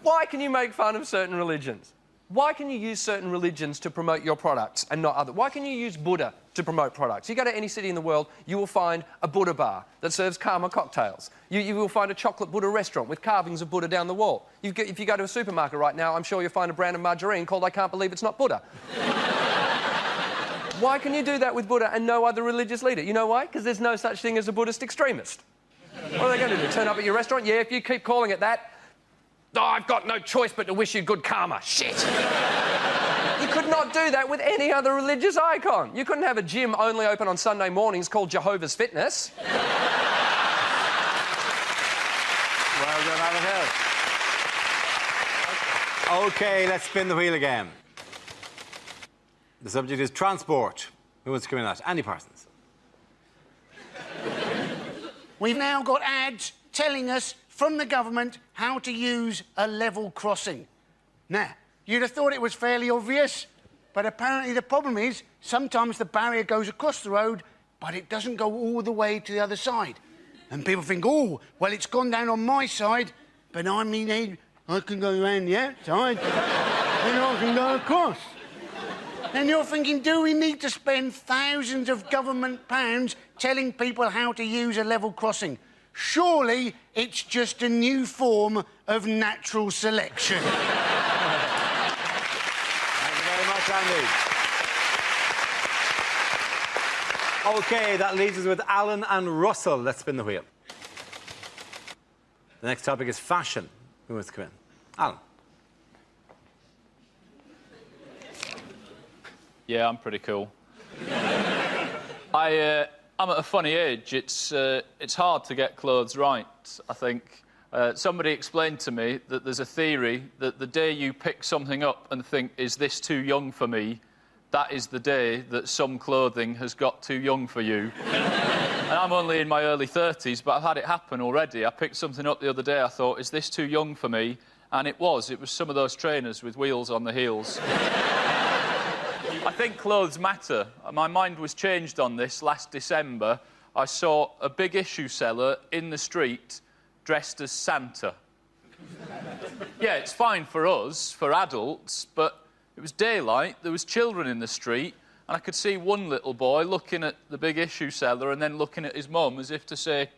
Why can you make fun of certain religions? Why can you use certain religions to promote your products and not other? Why can you use Buddha to promote products? You go to any city in the world, you will find a Buddha bar that serves Karma cocktails. You will find a chocolate Buddha restaurant with carvings of Buddha down the wall. If you go to a supermarket right now, I'm sure you'll find a brand of margarine called I Can't Believe It's Not Buddha. Why can you do that with Buddha and no other religious leader? You know why? Because there's no such thing as a Buddhist extremist. What are they going to do? Turn up at your restaurant? Yeah, if you keep calling it that, oh, I've got no choice but to wish you good karma. Shit! You could not do that with any other religious icon. You couldn't have a gym only open on Sunday mornings called Jehovah's Fitness. Well done, Alan Hill. OK, let's spin the wheel again. The subject is transport. Who wants to come in on that? Andy Parsons. We've now got ads telling us from the government how to use a level crossing. Now, you'd have thought it was fairly obvious, but apparently the problem is sometimes the barrier goes across the road, but it doesn't go all the way to the other side. And people think, oh, well, it's gone down on my side, but I mean, I can go around the outside, and I can go across. And you're thinking, do we need to spend thousands of government pounds telling people how to use a level crossing? Surely it's just a new form of natural selection. Thank you very much, Andy. OK, that leaves us with Alan and Russell. Let's spin the wheel. The next topic is fashion. Who wants to come in? Alan. Yeah, I'm pretty cool. I'm at a funny age. It's hard to get clothes right, I think. Somebody explained to me that there's a theory that the day you pick something up and think, is this too young for me, that is the day that some clothing has got too young for you. And I'm only in my early 30s, but I've had it happen already. I picked something up the other day, I thought, is this too young for me? And it was. It was some of those trainers with wheels on the heels. I think clothes matter. My mind was changed on this last December. I saw a big issue seller in the street dressed as Santa. Yeah, it's fine for us, for adults, but it was daylight, there was children in the street, and I could see one little boy looking at the big issue seller and then looking at his mum as if to say,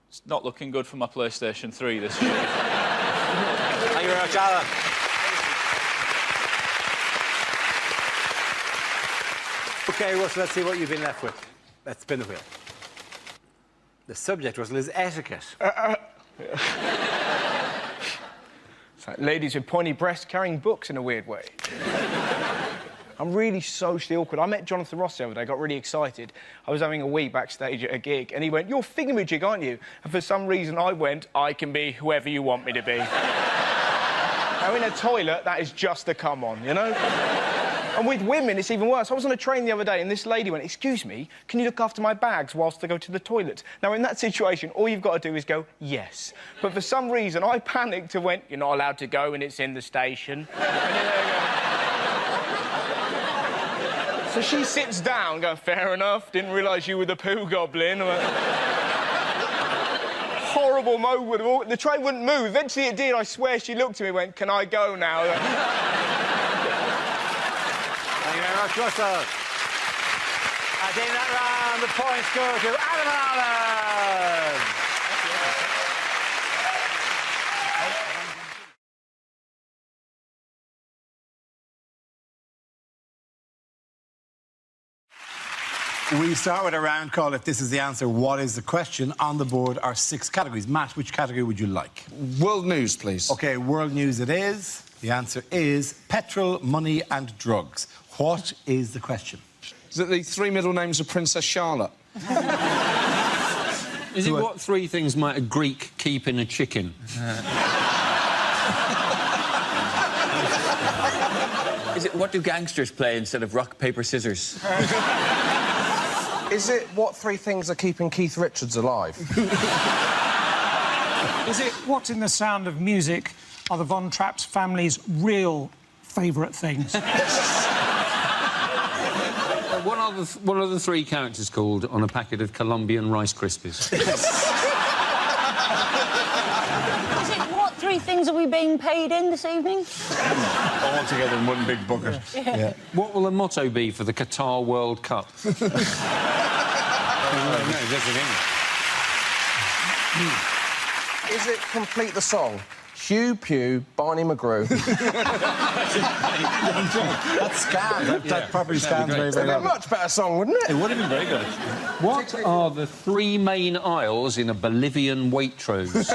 it's not looking good for my PlayStation 3 this year. Thank you very much, Alan. OK, Russell, let's see what you've been left with. Let's spin the wheel. The subject, Russell, is etiquette. It's like ladies with pointy breasts carrying books in a weird way. I'm really socially awkward. I met Jonathan Ross the other day, I got really excited. I was having a wee backstage at a gig, and he went, "You're thingamajig, aren't you?" And for some reason I went, "I can be whoever you want me to be." Now, in a toilet, that is just a come on, you know? And with women, it's even worse. I was on a train the other day, and this lady went, "Excuse me, can you look after my bags whilst I go to the toilet?" Now, in that situation, all you've got to do is go, "Yes." But for some reason, I panicked and went, "You're not allowed to go, and it's in the station." So she sits down, going, "Fair enough, didn't realise you were the poo goblin." Horrible moment. The train wouldn't move. Eventually it did. I swear she looked at me and went, "Can I go now?" Thank you very much, Russell. And in that round, the points go to Adam and Alan. We start with a round called If This Is the Answer, What Is the Question? On the board are 6 categories. Matt, which category would you like? World news, please. OK, world news it is. The answer is petrol, money and drugs. What is the question? Is it the 3 middle names of Princess Charlotte? Is it what 3 things might a Greek keep in a chicken? Is it what do gangsters play instead of rock, paper, scissors? Is it what 3 things are keeping Keith Richards alive? Is it what in the sound of music are the Von Trapp's family's real favourite things? What are the 3 characters called on a packet of Colombian Rice Krispies? Is it what 3 things are we being paid in this evening? All together in one big bucket. Yeah. What will the motto be for the Qatar World Cup? Is it complete the song? Hugh Pugh, Barney McGrew. That scans. That probably scans very, very It'd well. be a much better song, wouldn't it? It would have been very good. What are the 3 main aisles in a Bolivian Waitrose?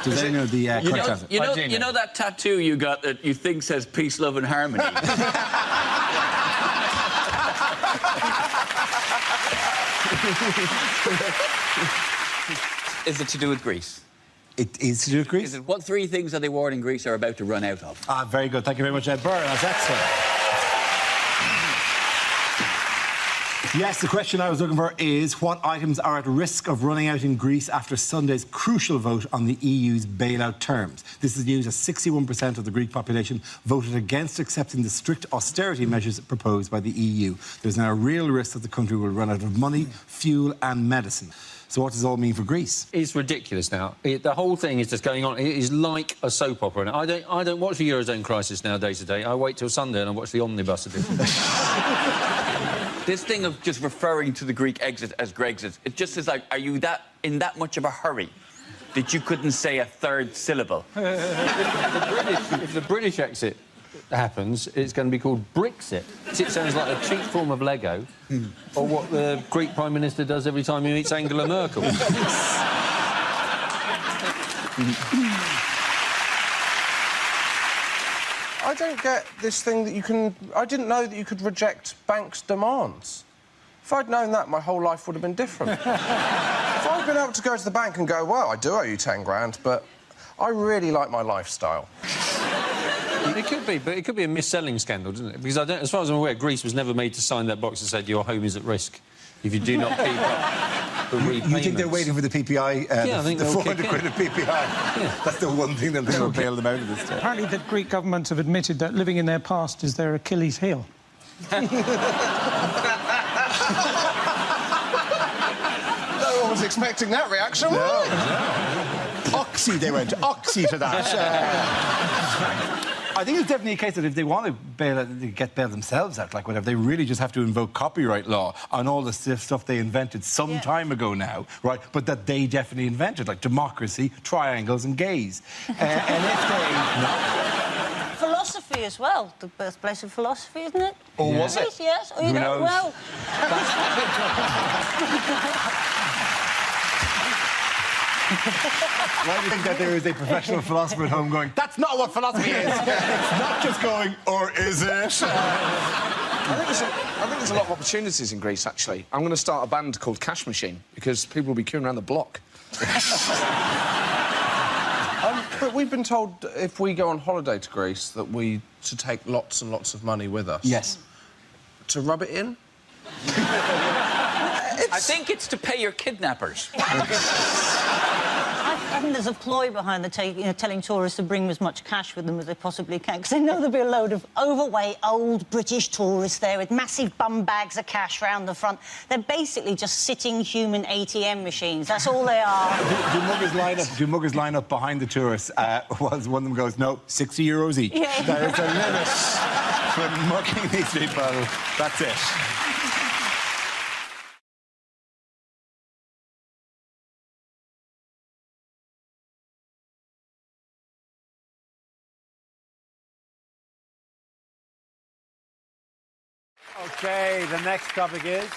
Do they know the correct answer? You know that tattoo you got that you think says peace, love and harmony? Is it to do with Greece? It is to do with Greece. Is it what 3 things that they wore in Greece are about to run out of? Ah, very good. Thank you very much, Ed Byrne. That's excellent. Yes, the question I was looking for is what items are at risk of running out in Greece after Sunday's crucial vote on the EU's bailout terms. This is news as 61% of the Greek population voted against accepting the strict austerity measures proposed by the EU. There's now a real risk that the country will run out of money, fuel and medicine. So what does it all mean for Greece? It's ridiculous now. The whole thing is just going on. It is like a soap opera. And I don't watch the Eurozone crisis now day to day. I wait till Sunday and I watch the Omnibus edition. This thing of just referring to the Greek exit as Grexit, it just is like, are you in that much of a hurry that you couldn't say a 3rd syllable? If the British exit happens, it's going to be called Brexit. It sounds like a cheap form of Lego, or what the Greek Prime Minister does every time he meets Angela Merkel. I don't get this thing that you can... I didn't know that you could reject banks' demands. If I'd known that, my whole life would have been different. If I'd been able to go to the bank and go, well, I do owe you 10 grand, but I really like my lifestyle. It could be, but it could be a mis-selling scandal, doesn't it? Because as far as I'm aware, Greece was never made to sign that box that said your home is at risk if you do not keep up the repayments. You think they're waiting for the PPI? Yeah, I think the they'll 400 quid of PPI. Yeah. That's the one thing that will bail them out of this time. Apparently the Greek government have admitted that living in their past is their Achilles heel. No one was expecting that reaction. No. Oxy, they went. Oxy to that. I think it's definitely a case that if they want to get bailed themselves out, like whatever, they really just have to invoke copyright law on all the stuff they invented some time ago now, right? But that they definitely invented, like democracy, triangles and gays. And if they... Philosophy as well. The birthplace of philosophy, isn't it? Or was it? Yes. Or you Who don't... knows? Well... Why do you think that there is a professional philosopher at home going, that's not what philosophy is? It's not just going, or is it? I think there's a lot of opportunities in Greece, actually. I'm going to start a band called Cash Machine, because people will be queuing around the block. But we've been told if we go on holiday to Greece that we should take lots and lots of money with us. Yes. To rub it in? I think it's to pay your kidnappers. I think there's a ploy behind telling tourists to bring as much cash with them as they possibly can, because they know there'll be a load of overweight, old British tourists there with massive bum bags of cash round the front. They're basically just sitting human ATM machines. That's all they are. Do muggers line up behind the tourists? Was one of them goes, no, €60 each. Yeah. There is a limit for mugging these people. That's it. OK, the next topic is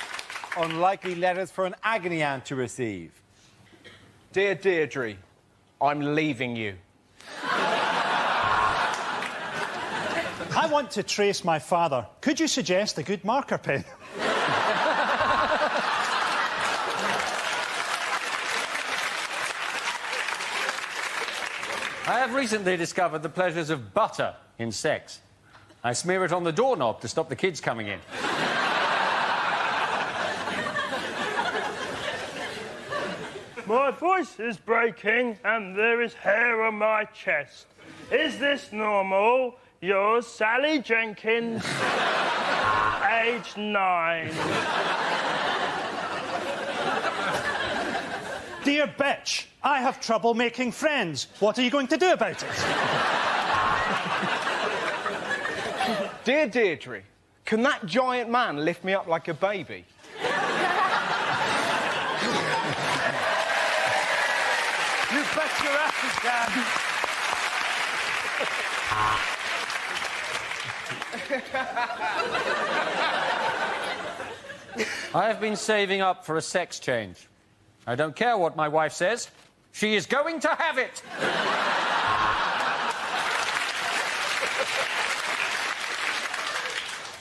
unlikely letters for an agony aunt to receive. Dear Deirdre, I'm leaving you. I want to trace my father. Could you suggest a good marker pen? I have recently discovered the pleasures of butter in sex. I smear it on the doorknob to stop the kids coming in. My voice is breaking and there is hair on my chest. Is this normal? Yours, Sally Jenkins, age 9. Dear bitch, I have trouble making friends. What are you going to do about it? Dear Deirdre, can that giant man lift me up like a baby? You bet your ass he can. I have been saving up for a sex change. I don't care what my wife says. She is going to have it.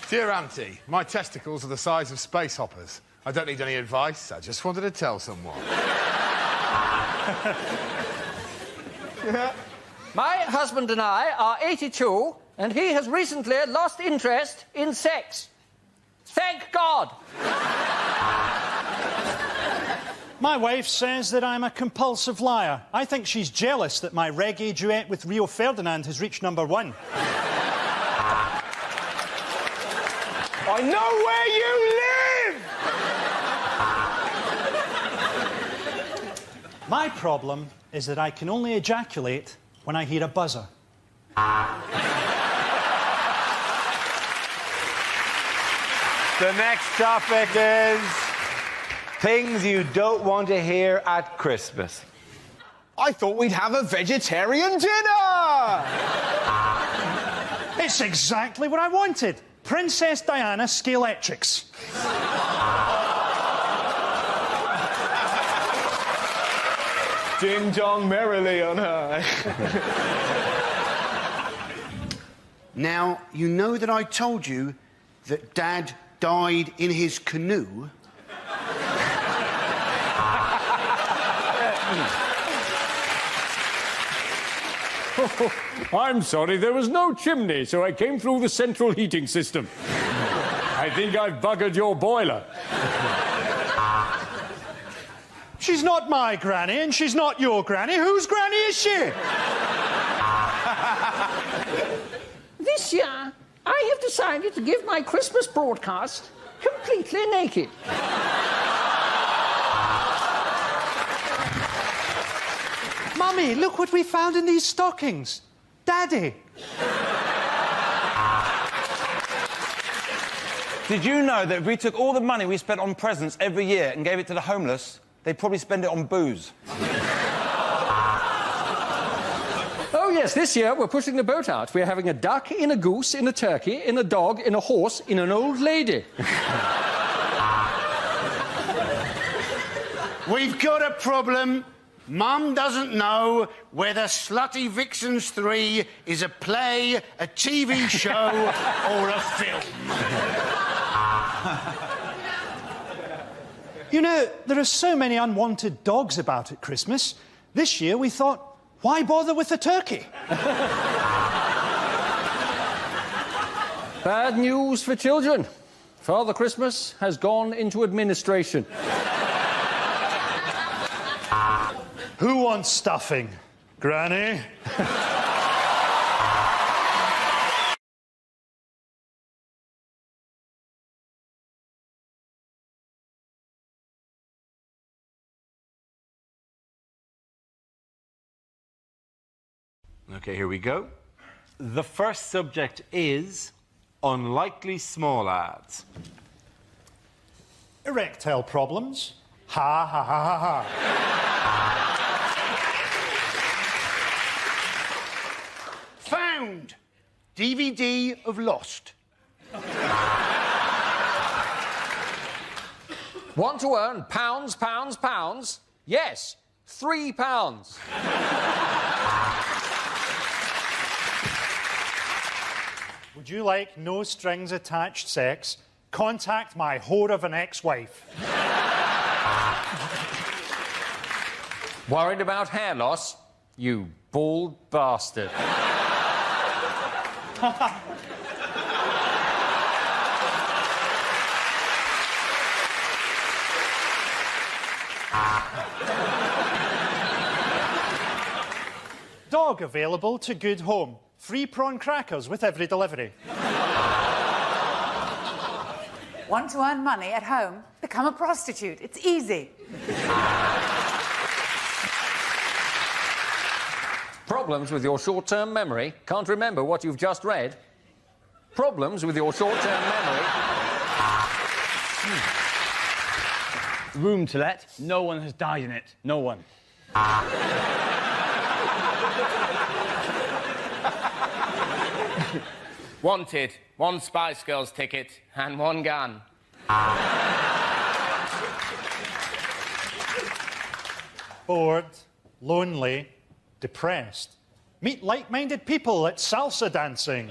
Dear Auntie, my testicles are the size of space hoppers. I don't need any advice. I just wanted to tell someone. My husband and I are 82, and he has recently lost interest in sex. Thank God! My wife says that I'm a compulsive liar. I think she's jealous that my reggae duet with Rio Ferdinand has reached #1. I know where you live! My problem is that I can only ejaculate when I hear a buzzer. The next topic is things you don't want to hear at Christmas. I thought we'd have a vegetarian dinner! It's exactly what I wanted. Princess Diana Scalextrics. Ding dong merrily on high. Now, you know that I told you that Dad died in his canoe? I'm sorry, there was no chimney, so I came through the central heating system. I think I've buggered your boiler. She's not my granny, and she's not your granny. Whose granny is she? This year, I have decided to give my Christmas broadcast completely naked. Mummy, look what we found in these stockings. Daddy. Did you know that if we took all the money we spent on presents every year and gave it to the homeless, they'd probably spend it on booze? Oh, yes, this year we're pushing the boat out. We're having a duck, in a goose, in a turkey, in a dog, in a horse, in an old lady. We've got a problem. Mum doesn't know whether Slutty Vixens 3 is a play, a TV show, or a film. You know, there are so many unwanted dogs about at Christmas. This year we thought, why bother with a turkey? Bad news for children. Father Christmas has gone into administration. Who wants stuffing? Granny? Okay, here we go. The first subject is unlikely small ads. Erectile problems? Ha, ha, ha, ha, ha. Found. DVD of Lost. Want to earn pounds, pounds, pounds? Yes, £3. Would you like no strings attached sex? Contact my whore of an ex-wife. Worried about hair loss? You bald bastard. Dog available to good home. Free prawn crackers with every delivery. Want to earn money at home? Become a prostitute. It's easy. Problems with your short-term memory? Can't remember what you've just read? Problems with your short-term memory? Room to let. No one has died in it. No one. Wanted. 1 Spice Girls ticket and 1 gun. Bored, lonely, depressed. Meet like-minded people at salsa dancing.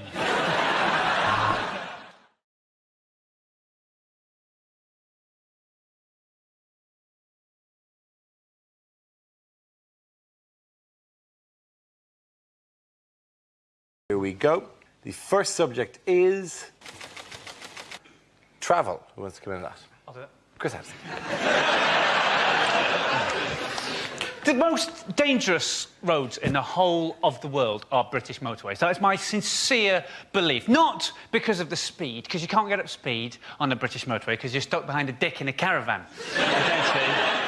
Here we go. The first subject is travel. Who wants to come in on that? I'll do it. Chris has. The most dangerous roads in the whole of the world are British motorways. That is my sincere belief. Not because of the speed, because you can't get up speed on a British motorway because you're stuck behind a dick in a caravan.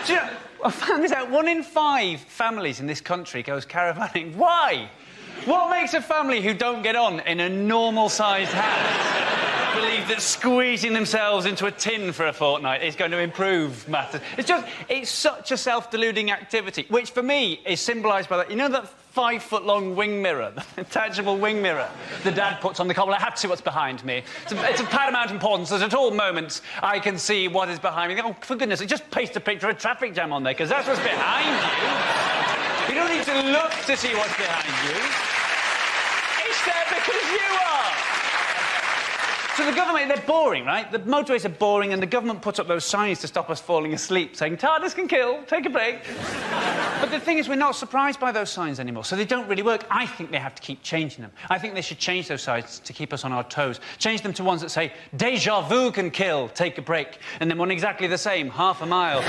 Do you know, I found this out. 1 in 5 families in this country goes caravanning. Why? What makes a family who don't get on in a normal-sized house believe that squeezing themselves into a tin for a fortnight is going to improve matters? It's such a self-deluding activity, which for me is symbolised by that. You know that 5-foot-long wing mirror, the attachable wing mirror the dad puts on the car? Well, I have to see what's behind me. It's of paramount importance that at all moments I can see what is behind me. Oh, for goodness sake, just paste a picture of a traffic jam on there, because that's what's behind you. You don't need to look to see what's behind you. It's there because you are. So the government, they're boring, right? The motorways are boring, and the government puts up those signs to stop us falling asleep, saying, "TARDIS can kill, take a break." But the thing is, we're not surprised by those signs anymore, so they don't really work. I think they have to keep changing them. I think they should change those signs to keep us on our toes. Change them to ones that say, "Deja vu can kill, take a break," and then one exactly the same, half a mile.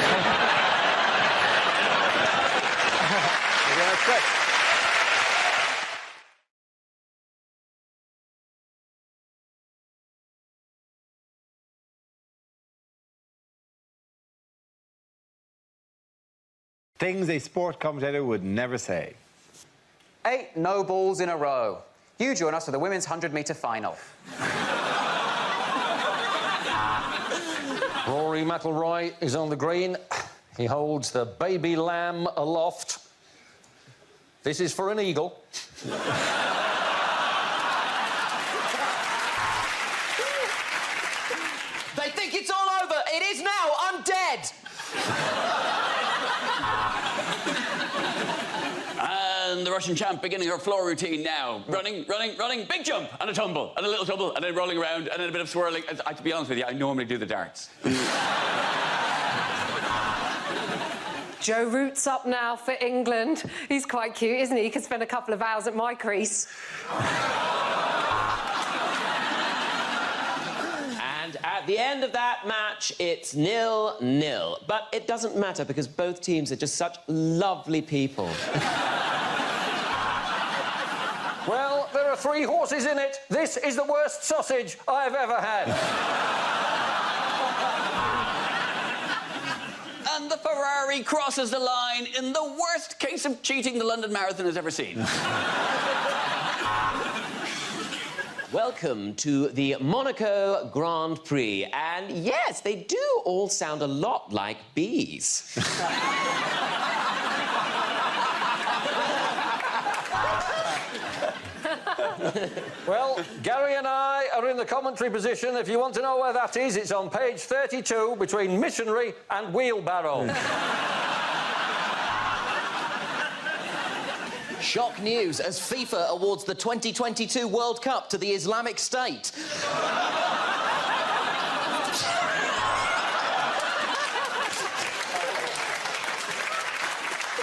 Things a sport commentator would never say. 8 no balls in a row. You join us for the women's 100-metre final. Rory McIlroy is on the green. He holds the baby lamb aloft. This is for an eagle. They think it's all over. It is now. I'm dead. And the Russian champ beginning her floor routine now. Running, big jump, and a tumble, and a little tumble, and then rolling around, and then a bit of swirling. To be honest with you, I normally do the darts. Joe Root's up now for England. He's quite cute, isn't he? He could spend a couple of hours at my crease. And at the end of that match, it's 0-0. But it doesn't matter because both teams are just such lovely people. Well, there are 3 horses in it. This is the worst sausage I've ever had. And the Ferrari crosses the line in the worst case of cheating the London Marathon has ever seen. Welcome to the Monaco Grand Prix. And yes, they do all sound a lot like bees. Well, Gary and I are in the commentary position. If you want to know where that is, it's on page 32 between missionary and wheelbarrow. Shock news as FIFA awards the 2022 World Cup to the Islamic State.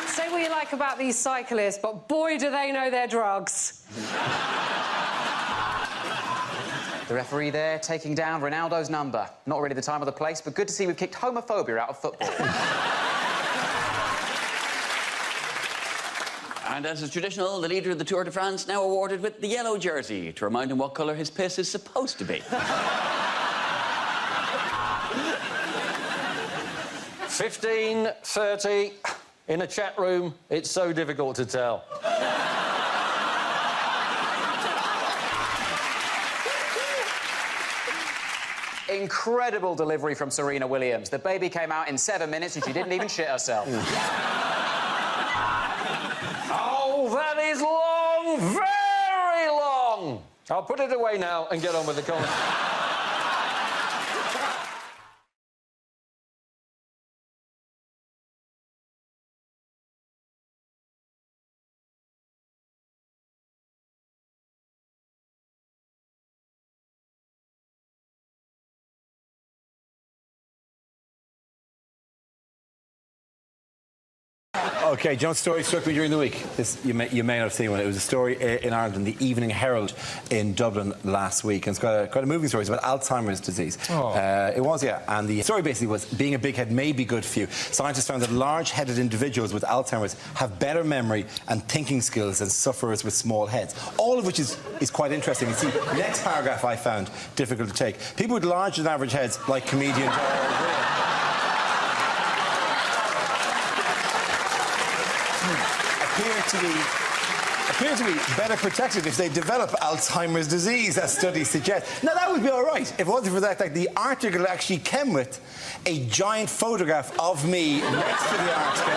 So what you like about these cyclists, but boy, do they know their drugs. The referee there taking down Ronaldo's number. Not really the time or the place, but good to see we've kicked homophobia out of football. And as is traditional, the leader of the Tour de France now awarded with the yellow jersey to remind him what colour his piss is supposed to be. 15:30 in a chat room. It's so difficult to tell. Incredible delivery from Serena Williams. The baby came out in 7 minutes and she didn't even shit herself. Oh, that is long, very long. I'll put it away now and get on with the comment. OK, John's story struck me during the week. This, you may not have seen one. It was a story in Ireland in the Evening Herald in Dublin last week. And it's got a moving story. It's about Alzheimer's disease. Oh. It was, yeah. And the story basically was being a big head may be good for you. Scientists found that large-headed individuals with Alzheimer's have better memory and thinking skills than sufferers with small heads. All of which is quite interesting. You see, the next paragraph I found difficult to take. People with larger than average heads, like comedian appear to be better protected if they develop Alzheimer's disease, as studies suggest. Now, that would be all right if it wasn't for that. Like, the article actually came with a giant photograph of me next to the article,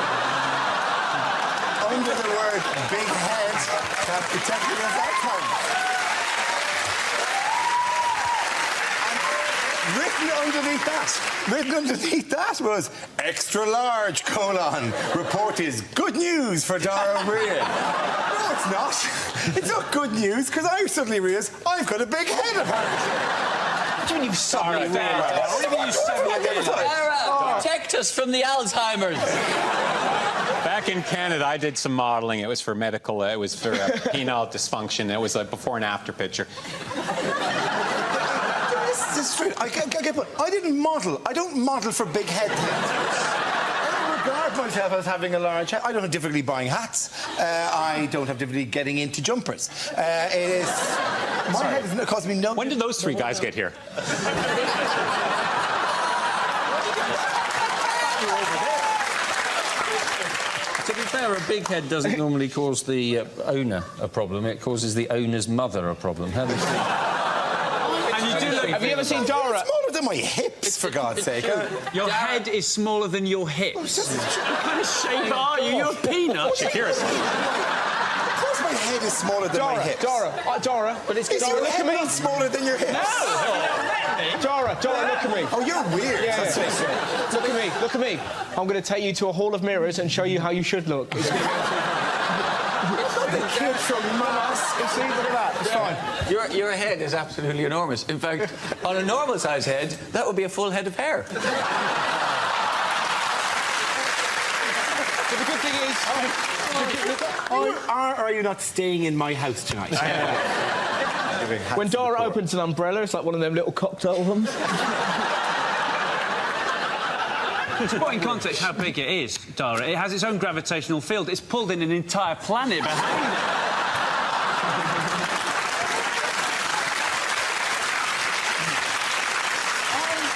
under the word big head, that protected us Alzheimer's. Written underneath that was extra large : report is good news for Dara O'Brien. No, it's not. It's not good news, because I suddenly realised I've got a big head apparently. What do you mean you've suddenly realised? Dara, protect us from the Alzheimer's. Back in Canada, I did some modelling. It was for medical, it was for penile dysfunction. It was a before and after picture. This is true. I didn't model. I don't model for big head things. I don't regard myself as having a large head. I don't have difficulty buying hats. I don't have difficulty getting into jumpers. My head doesn't cause me no... When did those three guys get here? To be fair, a big head doesn't normally cause the owner a problem. It causes the owner's mother a problem. Have you ever seen Dara? It's smaller than my hips, for God's sake. Your head is smaller tn your hips. What kind of shape are you? You're a peanut. Shakira's. Of course my head is smaller than my hips. Dara, but it's... Is Dara, your look head at me. not smaller than your hips? No! Dara, look at me. Oh, you're weird. Yeah. Look at me. I'm going to take you to a hall of mirrors and show you how you should look. It's going to the kid from Mama's. See, look at that. It's fine. Your head is absolutely enormous. In fact, on a normal-sized head, that would be a full head of hair. But the good thing is... Are you not staying in my house tonight? When Dara opens an umbrella, it's like one of them little cocktail ones. To put in context how big it is, Dara, it has its own gravitational field. It's pulled in an entire planet behind it.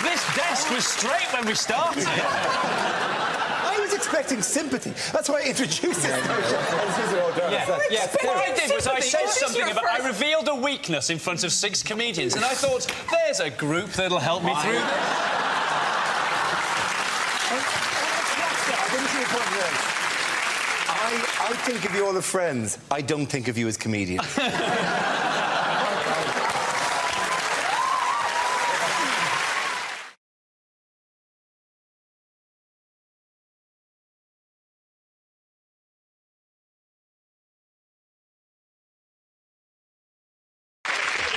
This desk was straight when we started. I was expecting sympathy. That's why I introduced it. What I did was I said something about... I revealed a weakness in front of 6 comedians, and I thought, there's a group that'll help me through this. I think of you all as friends. I don't think of you as comedians.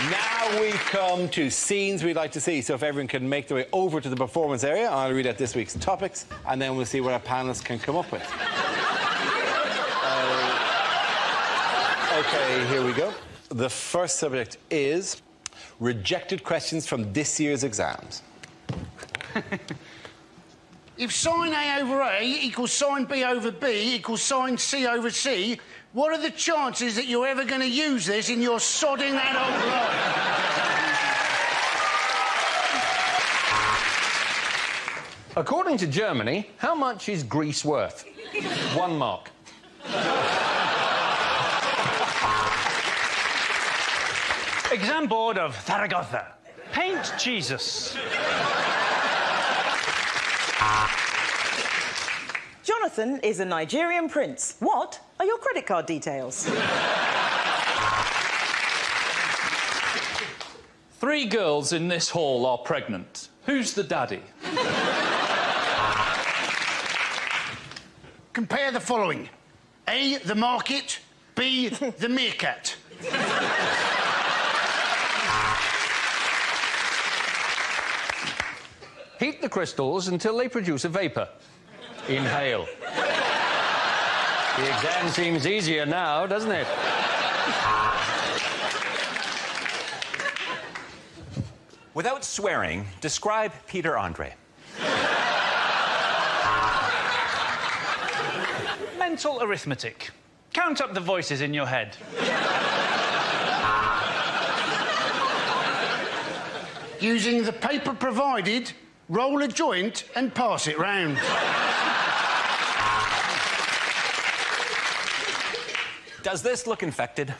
Now we come to scenes we'd like to see. So if everyone can make their way over to the performance area, I'll read out this week's topics, and then we'll see what our panellists can come up with. OK, here we go. The first subject is rejected questions from this year's exams. If sine A over A equals sine B over B equals sine C over C, what are the chances that you're ever going to use this in your sodding adult life? According to Germany, how much is Greece worth? 1 mark. Exam board of Zaragoza. Paint Jesus. Jonathan is a Nigerian prince. What are your credit card details? 3 girls in this hall are pregnant. Who's the daddy? Compare the following. A, the market. B, the meerkat. Heat the crystals until they produce a vapour. Inhale. The exam seems easier now, doesn't it? Without swearing, describe Peter Andre. Mental arithmetic. Count up the voices in your head. Using the paper provided, roll a joint and pass it round. Does this look infected?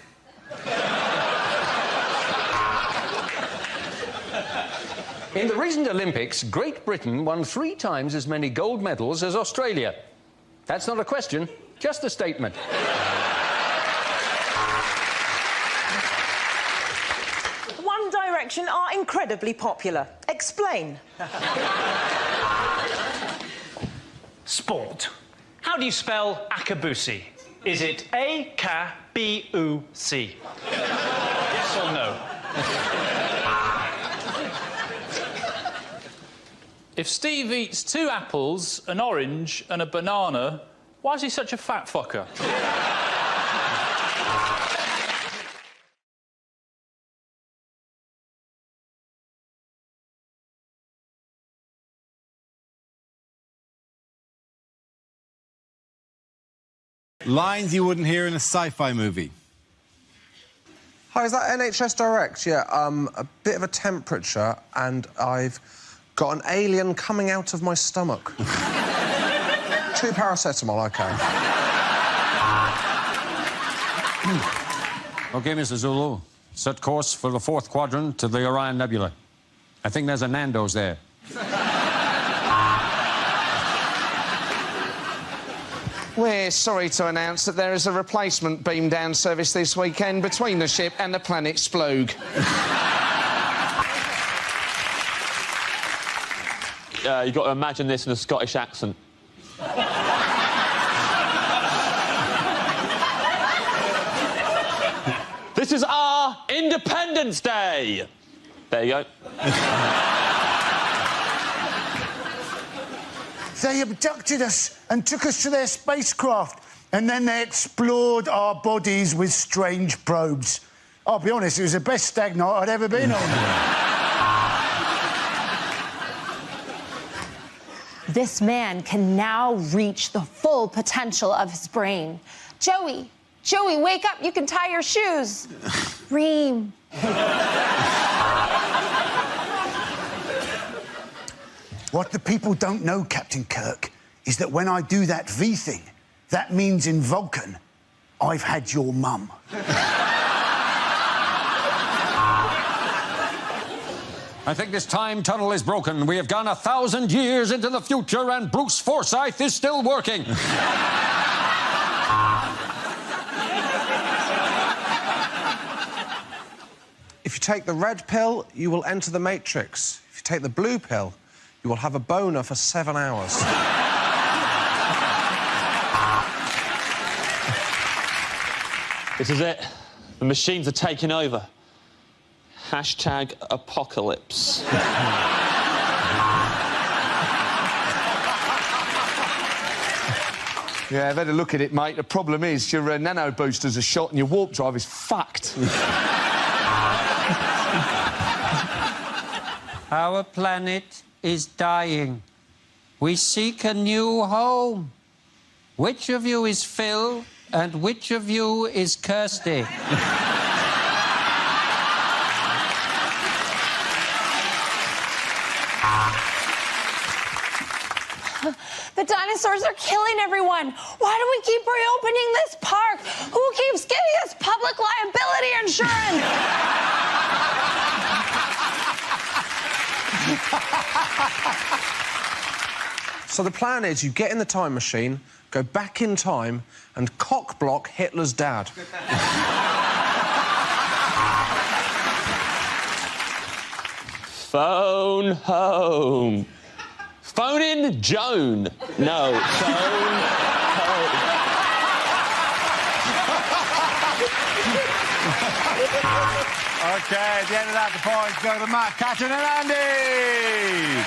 In the recent Olympics, Great Britain won 3 times as many gold medals as Australia. That's not a question, just a statement. One Direction are incredibly popular. Explain. Sport. How do you spell Akabusi? Is it A-K-B-U-C? Yes or no? If Steve eats 2 apples, an orange and a banana, why is he such a fat fucker? Lines you wouldn't hear in a sci-fi movie. Hi, is that NHS Direct? Yeah, a bit of a temperature and I've got an alien coming out of my stomach. 2 paracetamol, OK. OK, Mr. Zulu. Set course for the 4th quadrant to the Orion Nebula. I think there's a Nando's there. We're sorry to announce that there is a replacement beam down service this weekend between the ship and the planet Splooge. You've got to imagine this in a Scottish accent. This is our Independence Day! There you go. They abducted us and took us to their spacecraft, and then they explored our bodies with strange probes. I'll be honest, it was the best stag night I'd ever been on. This man can now reach the full potential of his brain. Joey, wake up, you can tie your shoes. Reem. What the people don't know, Captain Kirk, is that when I do that V thing, that means in Vulcan, I've had your mum. I think this time tunnel is broken. We have gone 1,000 years into the future and Bruce Forsyth is still working. If you take the red pill, you will enter the Matrix. If you take the blue pill, you will have a boner for 7 hours. This is it. The machines are taking over. Hashtag apocalypse. Yeah, I've had a look at it, mate. The problem is your nano boosters are shot and your warp drive is fucked. Our planet is dying. We seek a new home. Which of you is Phil and which of you is Kirsty? The dinosaurs are killing everyone. Why do we keep reopening this park? Who keeps giving us public liability insurance? So the plan is you get in the time machine, go back in time and cock-block Hitler's dad. Phone home. Phone in Joan. No, phone home. OK, at the end of that, the points go to Matt, Catherine and Andy.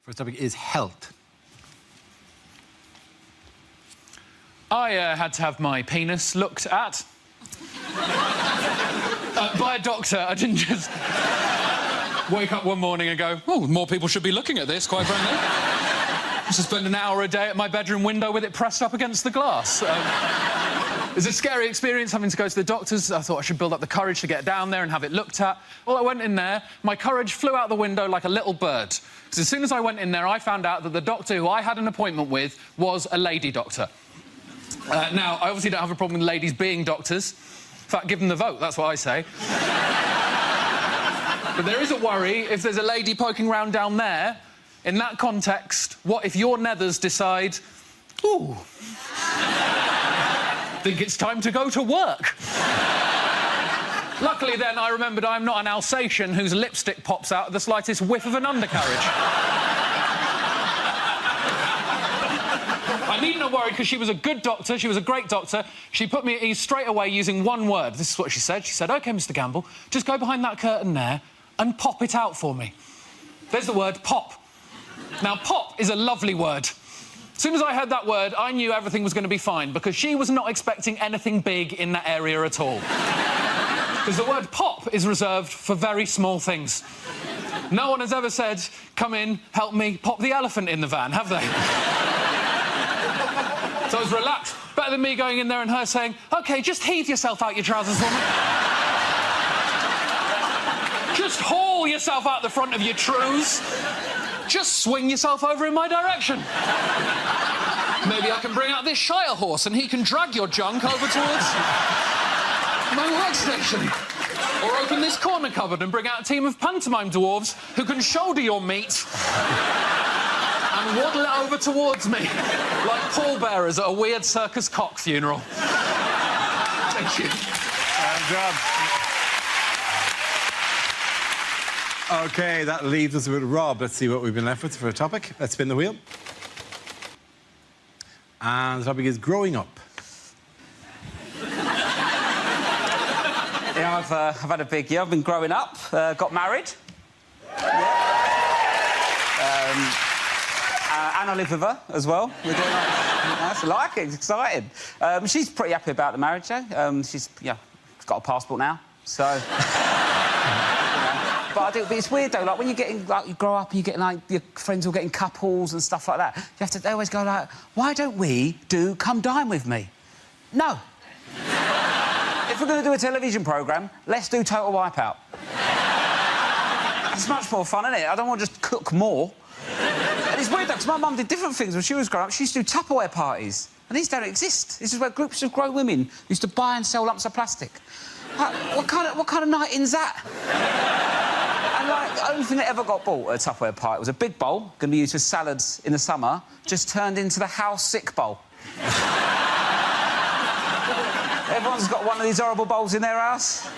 First topic is health. I had to have my penis looked at. By a doctor. I didn't just wake up one morning and go, oh, more people should be looking at this, quite frankly. I used to spend an hour a day at my bedroom window with it pressed up against the glass. It was a scary experience having to go to the doctors. I thought I should build up the courage to get down there and have it looked at. Well, I went in there, my courage flew out the window like a little bird. Because as soon as I went in there, I found out that the doctor who I had an appointment with was a lady doctor. Now, I obviously don't have a problem with ladies being doctors. In fact, give them the vote, that's what I say. But there is a worry if there's a lady poking around down there. In that context, what if your nethers decide, ooh, think it's time to go to work? Luckily, then, I remembered I'm not an Alsatian whose lipstick pops out at the slightest whiff of an undercarriage. I needn't have worried because she was a good doctor, she was a great doctor. She put me at ease straight away using one word. This is what she said. She said, OK, Mr Gamble, just go behind that curtain there and pop it out for me. There's the word pop. Now, pop is a lovely word. As soon as I heard that word, I knew everything was going to be fine because she was not expecting anything big in that area at all. Because the word pop is reserved for very small things. No one has ever said, come in, help me, pop the elephant in the van, have they? So I was relaxed. Better than me going in there and her saying, OK, just heave yourself out your trousers for me. Just haul yourself out the front of your trews. Just swing yourself over in my direction. Maybe I can bring out this Shire horse and he can drag your junk over towards my workstation. Or open this corner cupboard and bring out a team of pantomime dwarves who can shoulder your meat and waddle it over towards me like pallbearers at a weird circus cock funeral. Thank you. Well done. OK, that leaves us with Rob. Let's see what we've been left with for a topic. Let's spin the wheel. And the topic is growing up. Yeah, I've had a big year. I've been growing up, got married. And I live with her as well. We're doing nice. I like it. It's exciting. She's pretty happy about the marriage, though. She's got a passport now, so. But it's weird though. Like when you're getting, like, you grow up and you're getting like your friends all getting couples and stuff like that. They always go like, "Why don't we do Come Dine With Me?" No. If we're going to do a television programme, let's do Total Wipeout. It's much more fun, isn't it? I don't want to just cook more. And it's weird, though, because my mum did different things when she was growing up. She used to do Tupperware parties. And these don't exist. This is where groups of grown women used to buy and sell lumps of plastic. Like, what kind of night-in's that? And, like, the only thing that ever got bought at a Tupperware party was a big bowl, going to be used for salads in the summer, just turned into the house sick bowl. Everyone's got one of these horrible bowls in their house.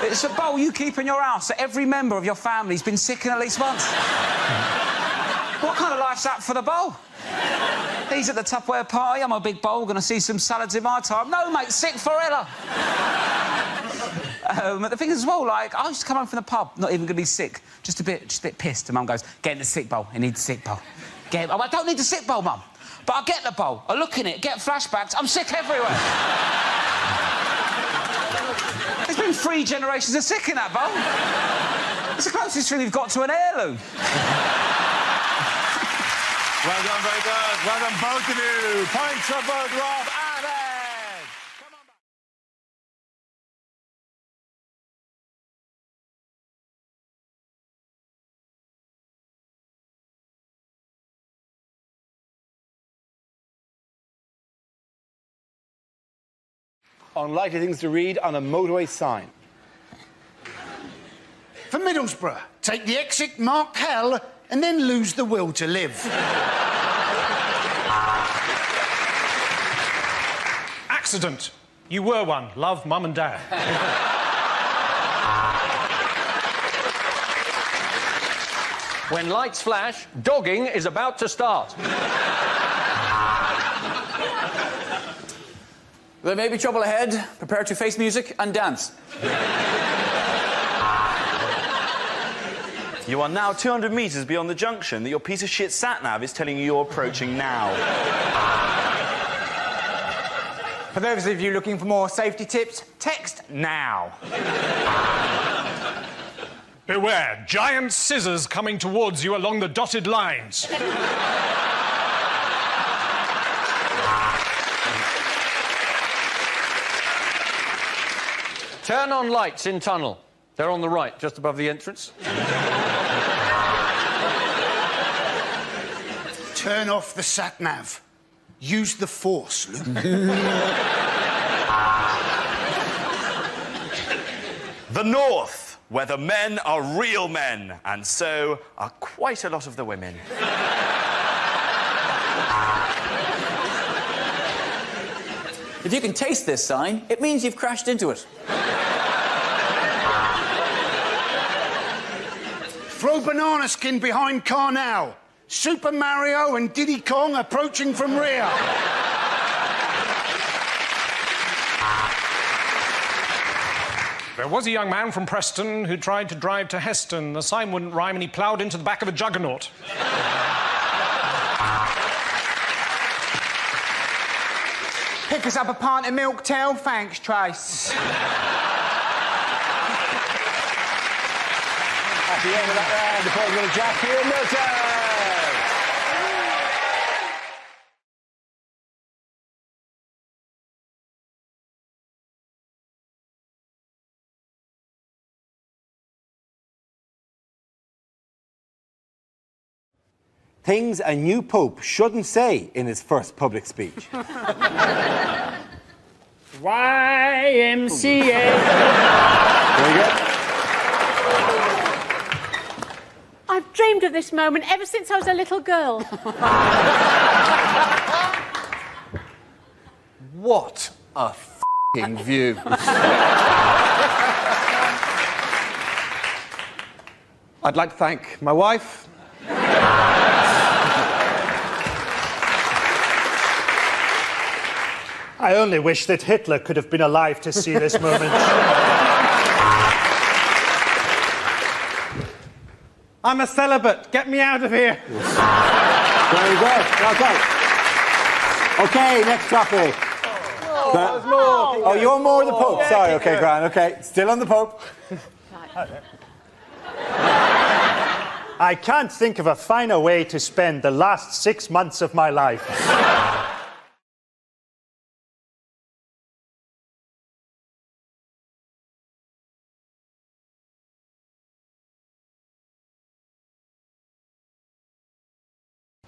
It's a bowl you keep in your house, so every member of your family's been sick in at least once. What kind of life's that for the bowl? He's at the Tupperware party. I'm a big bowl. Gonna see some salads in my time. No, mate, sick forever. The thing is as well, like, I used to come home from the pub, not even gonna be sick, just a bit pissed. And Mum goes, "Get in the sick bowl. He needs a sick bowl." I don't need the sick bowl, Mum. But I get the bowl. I look in it, get flashbacks. I'm sick everywhere. There's been 3 generations of sick in that bowl. It's the closest thing we've got to an heirloom. Well done, very good. Well done, both of you. Points for both Rob and Ed. Unlikely things to read on a motorway sign. For Middlesbrough, take the exit marked hell and then lose the will to live. Accident. You were one. Love, Mum and Dad. When lights flash, dogging is about to start. There may be trouble ahead. Prepare to face music and dance. You are now 200 metres beyond the junction that your piece of shit sat-nav is telling you you're approaching now. For those of you looking for more safety tips, text now. Beware, giant scissors coming towards you along the dotted lines. Turn on lights in tunnel. They're on the right, just above the entrance. Turn off the sat-nav. Use the force, Luke. The North, where the men are real men, and so are quite a lot of the women. If you can taste this sign, it means you've crashed into it. Throw banana skin behind car now. Super Mario and Diddy Kong approaching from rear. There was a young man from Preston who tried to drive to Heston. The sign wouldn't rhyme and he ploughed into the back of a juggernaut. Pick us up a pint of milk, Tell. Thanks, Trace. At the end of that round, the point goes to Jackie and Milton. Things a new pope shouldn't say in his first public speech. YMCA. Very good. I've dreamed of this moment ever since I was a little girl. What a f***ing view. I'd like to thank my wife. I only wish that Hitler could have been alive to see this moment. I'm a celibate. Get me out of here. Very good. Well done. OK, next topic. Oh, you're more the Pope. Sorry, OK, Gran. OK, still on the Pope. I can't think of a finer way to spend the last 6 months of my life.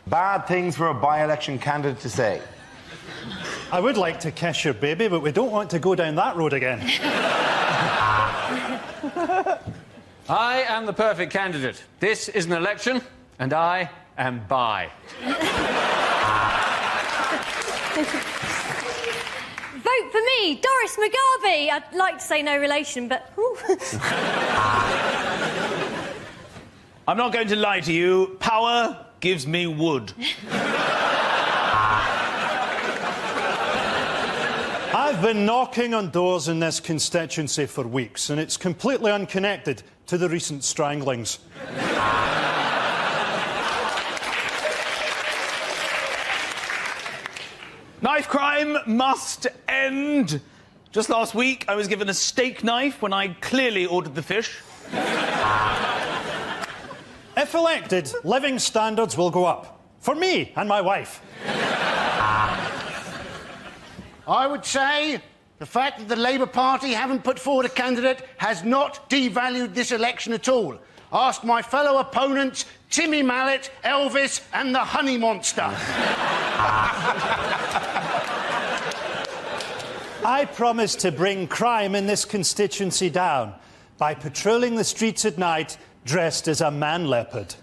Bad things for a by-election candidate to say. I would like to kiss your baby, but we don't want to go down that road again. I am the perfect candidate. This is an election, and I am bi. Vote for me, Doris McGarvey. I'd like to say no relation, but... I'm not going to lie to you. Power gives me wood. I've been knocking on doors in this constituency for weeks, and it's completely unconnected to the recent stranglings. Knife crime must end. Just last week, I was given a steak knife when I clearly ordered the fish. If elected, living standards will go up. For me and my wife. I would say the fact that the Labour Party haven't put forward a candidate has not devalued this election at all. Ask my fellow opponents, Timmy Mallet, Elvis and the Honey Monster. I promise to bring crime in this constituency down by patrolling the streets at night dressed as a man leopard.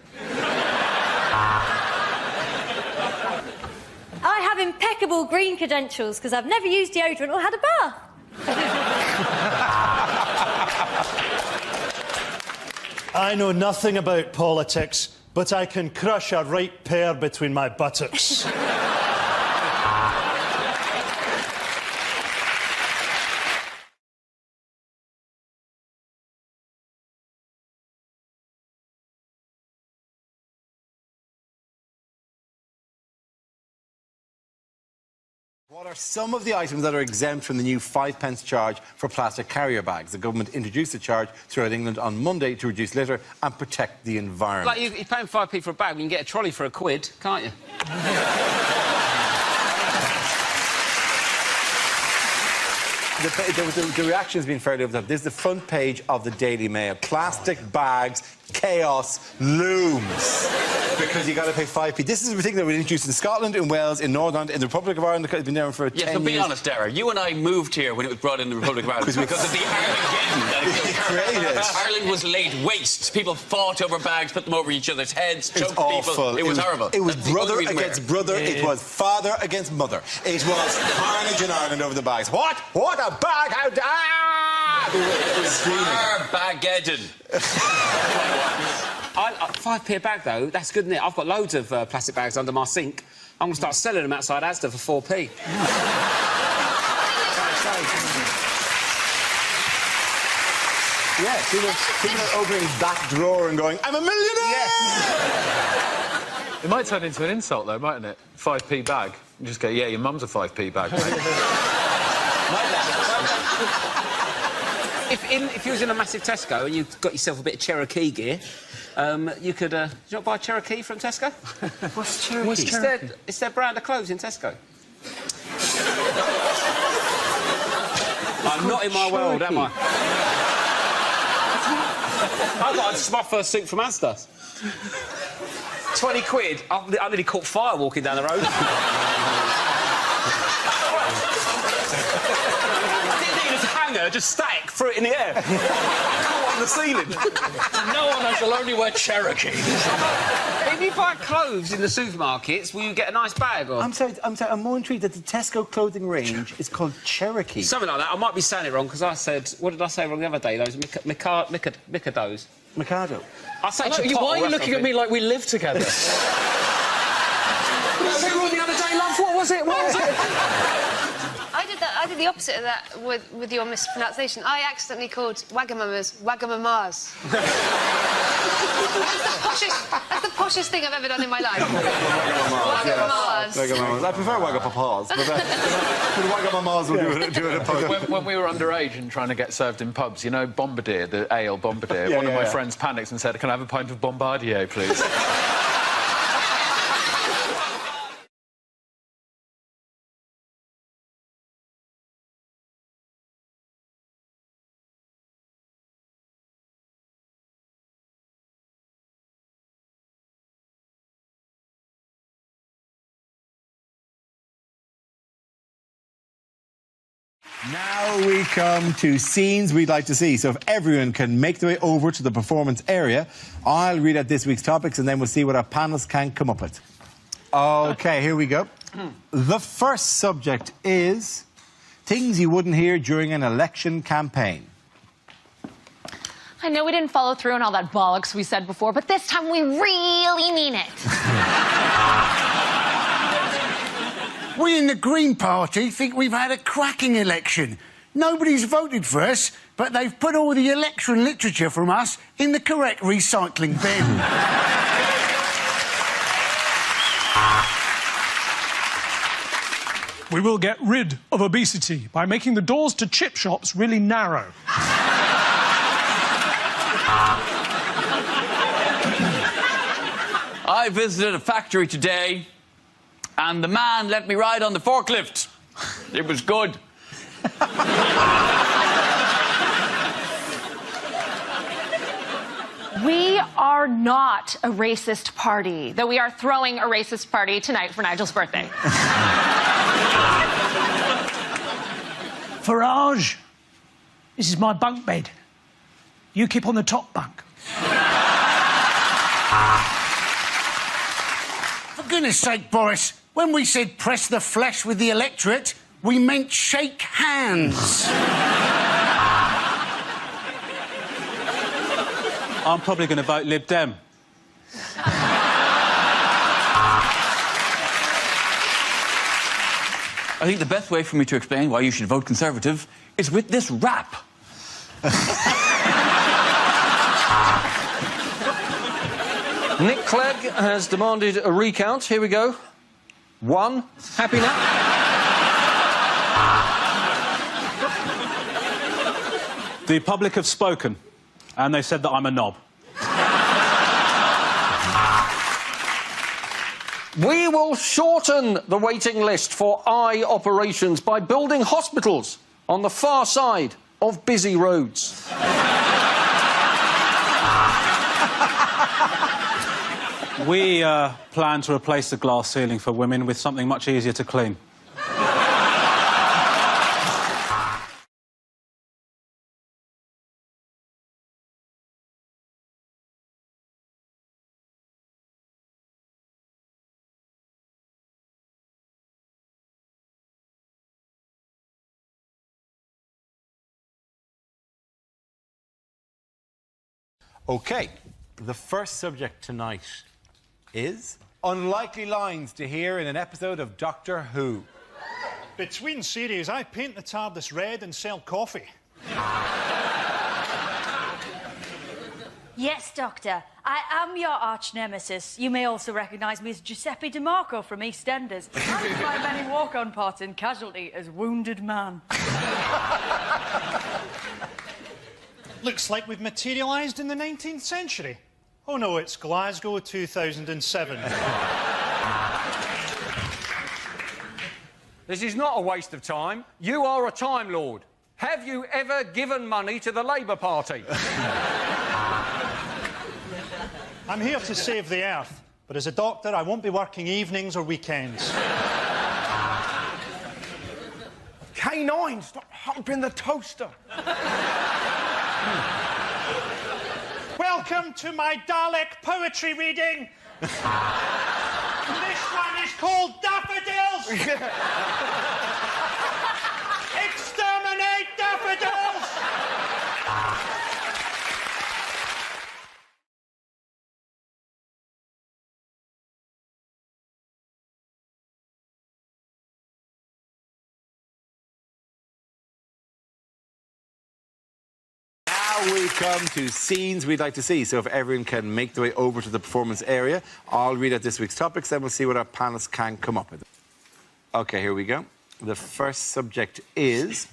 I have impeccable green credentials because I've never used deodorant or had a bath. I know nothing about politics, but I can crush a right pair between my buttocks. What are some of the items that are exempt from the new 5p charge for plastic carrier bags? The government introduced the charge throughout England on Monday to reduce litter and protect the environment. Like, you're paying 5p for a bag, you can get a trolley for £1, can't you? The reaction has been fairly over the top. This is the front page of the Daily Mail. Plastic bags, chaos looms. Because you got to pay 5p. This is a thing that was introduced in Scotland, in Wales, in Northern Ireland, in the Republic of Ireland. It's been there for 10 years. Yes, but be honest, Dara. You and I moved here when it was brought in the Republic of Ireland because of the Armageddon that it created. Ireland was laid waste. People fought over bags, put them over each other's heads, choked It's awful. people. It was horrible. It was That's brother against brother. It was father against mother. It was carnage in Ireland over the bags. What? What a bag? How... Ah! It was screaming. Armageddon. 5p a bag, though, that's good, isn't it? I've got loads of plastic bags under my sink. I'm going to start selling them outside Asda for 4p. Yeah, people are opening that drawer and going, I'm a millionaire! It might turn into an insult, though, mightn't it? 5p bag. You just go, yeah, your mum's a 5p bag, mate. If you was in a massive Tesco and you got yourself a bit of Cherokee gear, you could... did you not buy Cherokee from Tesco? What's Cherokee? It's their brand of clothes in Tesco. I'm not in my world, am I? I got my first suit from Asda. 20 quid. I nearly caught fire walking down the road. I didn't need a hanger, just stack, threw it in the air. Caught on the ceiling. No one has to only wear Cherokee. If you buy clothes in the supermarkets, will you get a nice bag? Or... I'm sorry, I'm more intrigued that the Tesco clothing range is called Cherokee. Something like that. I might be saying it wrong, because I said... What did I say wrong the other day? Those Micados. Mikado. I say why are you looking at me like we live together? What did I say wrong the other day, love? What was it? What was it? I did the opposite of that with your mispronunciation. I accidentally called Wagamamas Wagamamas. That's the poshest thing I've ever done in my life. Wagamamas. I prefer Wagapapas, but Wagamamas will do it opposite. When we were underage and trying to get served in pubs, you know Bombardier, the ale Bombardier, one of my friends panicked and said, can I have a pint of Bombardier, please? Now we come to scenes we'd like to see. So if everyone can make their way over to the performance area, I'll read out this week's topics and then we'll see what our panellists can come up with. OK, here we go. The first subject is things you wouldn't hear during an election campaign. I know we didn't follow through on all that bollocks we said before, but this time we really mean it. We in the Green Party think we've had a cracking election. Nobody's voted for us, but they've put all the election literature from us in the correct recycling bin. We will get rid of obesity by making the doors to chip shops really narrow. I visited a factory today, and the man let me ride on the forklift. It was good. We are not a racist party, though we are throwing a racist party tonight for Nigel's birthday. Farage, this is my bunk bed. You keep on the top bunk. For goodness sake, Boris, when we said press the flesh with the electorate, we meant shake hands. I'm probably going to vote Lib Dem. I think the best way for me to explain why you should vote Conservative is with this rap. Nick Clegg has demanded a recount. Here we go. 1. Happy now? The public have spoken, and they said that I'm a knob. We will shorten the waiting list for eye operations by building hospitals on the far side of busy roads. We plan to replace the glass ceiling for women with something much easier to clean. OK, the first subject tonight is unlikely lines to hear in an episode of Doctor Who. Between series, I paint the TARDIS red and sell coffee. Yes, Doctor. I am your arch nemesis. You may also recognise me as Giuseppe DeMarco from EastEnders. And my many walk-on parts in Casualty as Wounded Man. Looks like we've materialised in the 19th century. Oh no, it's Glasgow 2007. This is not a waste of time. You are a Time Lord. Have you ever given money to the Labour Party? I'm here to save the Earth, but as a doctor, I won't be working evenings or weekends. K9, stop humping the toaster. Welcome to my Dalek poetry reading. This one is called Daffodils. Exterminate daffodils! We come to scenes we'd like to see. So if everyone can make their way over to the performance area, I'll read out this week's topics, then we'll see what our panelists can come up with. OK, here we go. The first subject is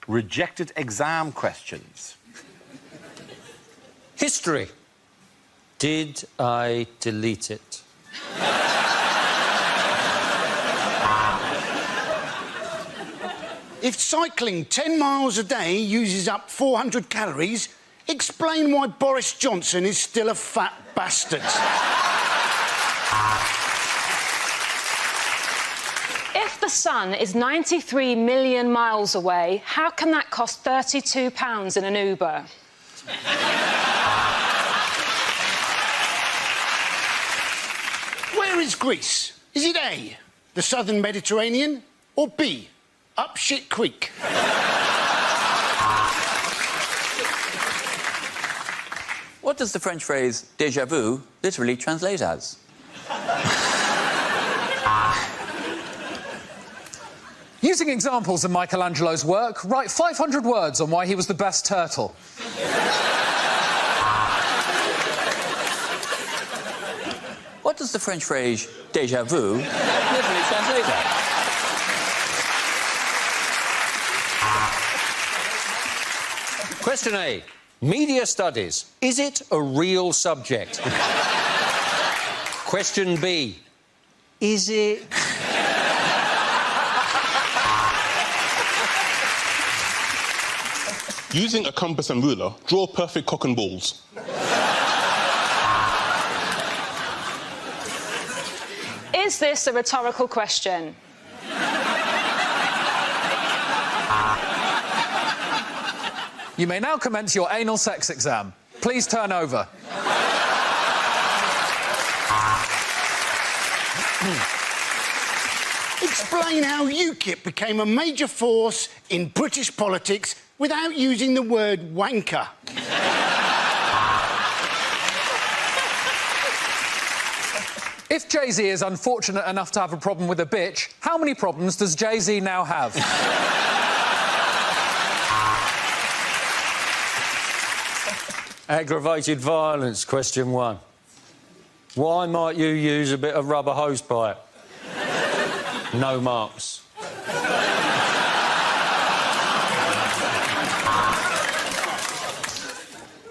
rejected exam questions. History. Did I delete it? If cycling 10 miles a day uses up 400 calories, explain why Boris Johnson is still a fat bastard. If the sun is 93 million miles away, how can that cost £32 in an Uber? Where is Greece? Is it A, the southern Mediterranean, or B, up shit creek? What does the French phrase déjà vu literally translate as? Using examples of Michelangelo's work, write 500 words on why he was the best turtle. What does the French phrase déjà vu literally translate as? Question A. Media studies. Is it a real subject? Question B. Is it... Using a compass and ruler, draw perfect cock and balls. Is this a rhetorical question? You may now commence your anal sex exam. Please turn over. Explain how UKIP became a major force in British politics without using the word wanker. If Jay-Z is unfortunate enough to have a problem with a bitch, how many problems does Jay-Z now have? Aggravated violence, question 1. Why might you use a bit of rubber hosepipe? No marks.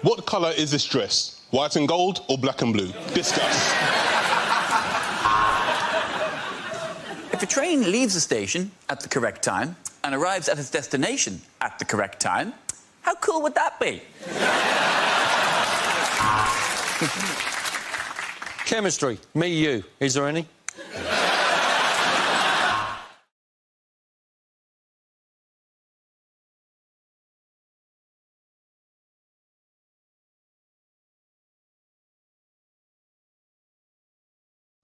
What colour is this dress? White and gold or black and blue? Discuss. If a train leaves the station at the correct time and arrives at its destination at the correct time, how cool would that be? Chemistry. Me, you. Is there any?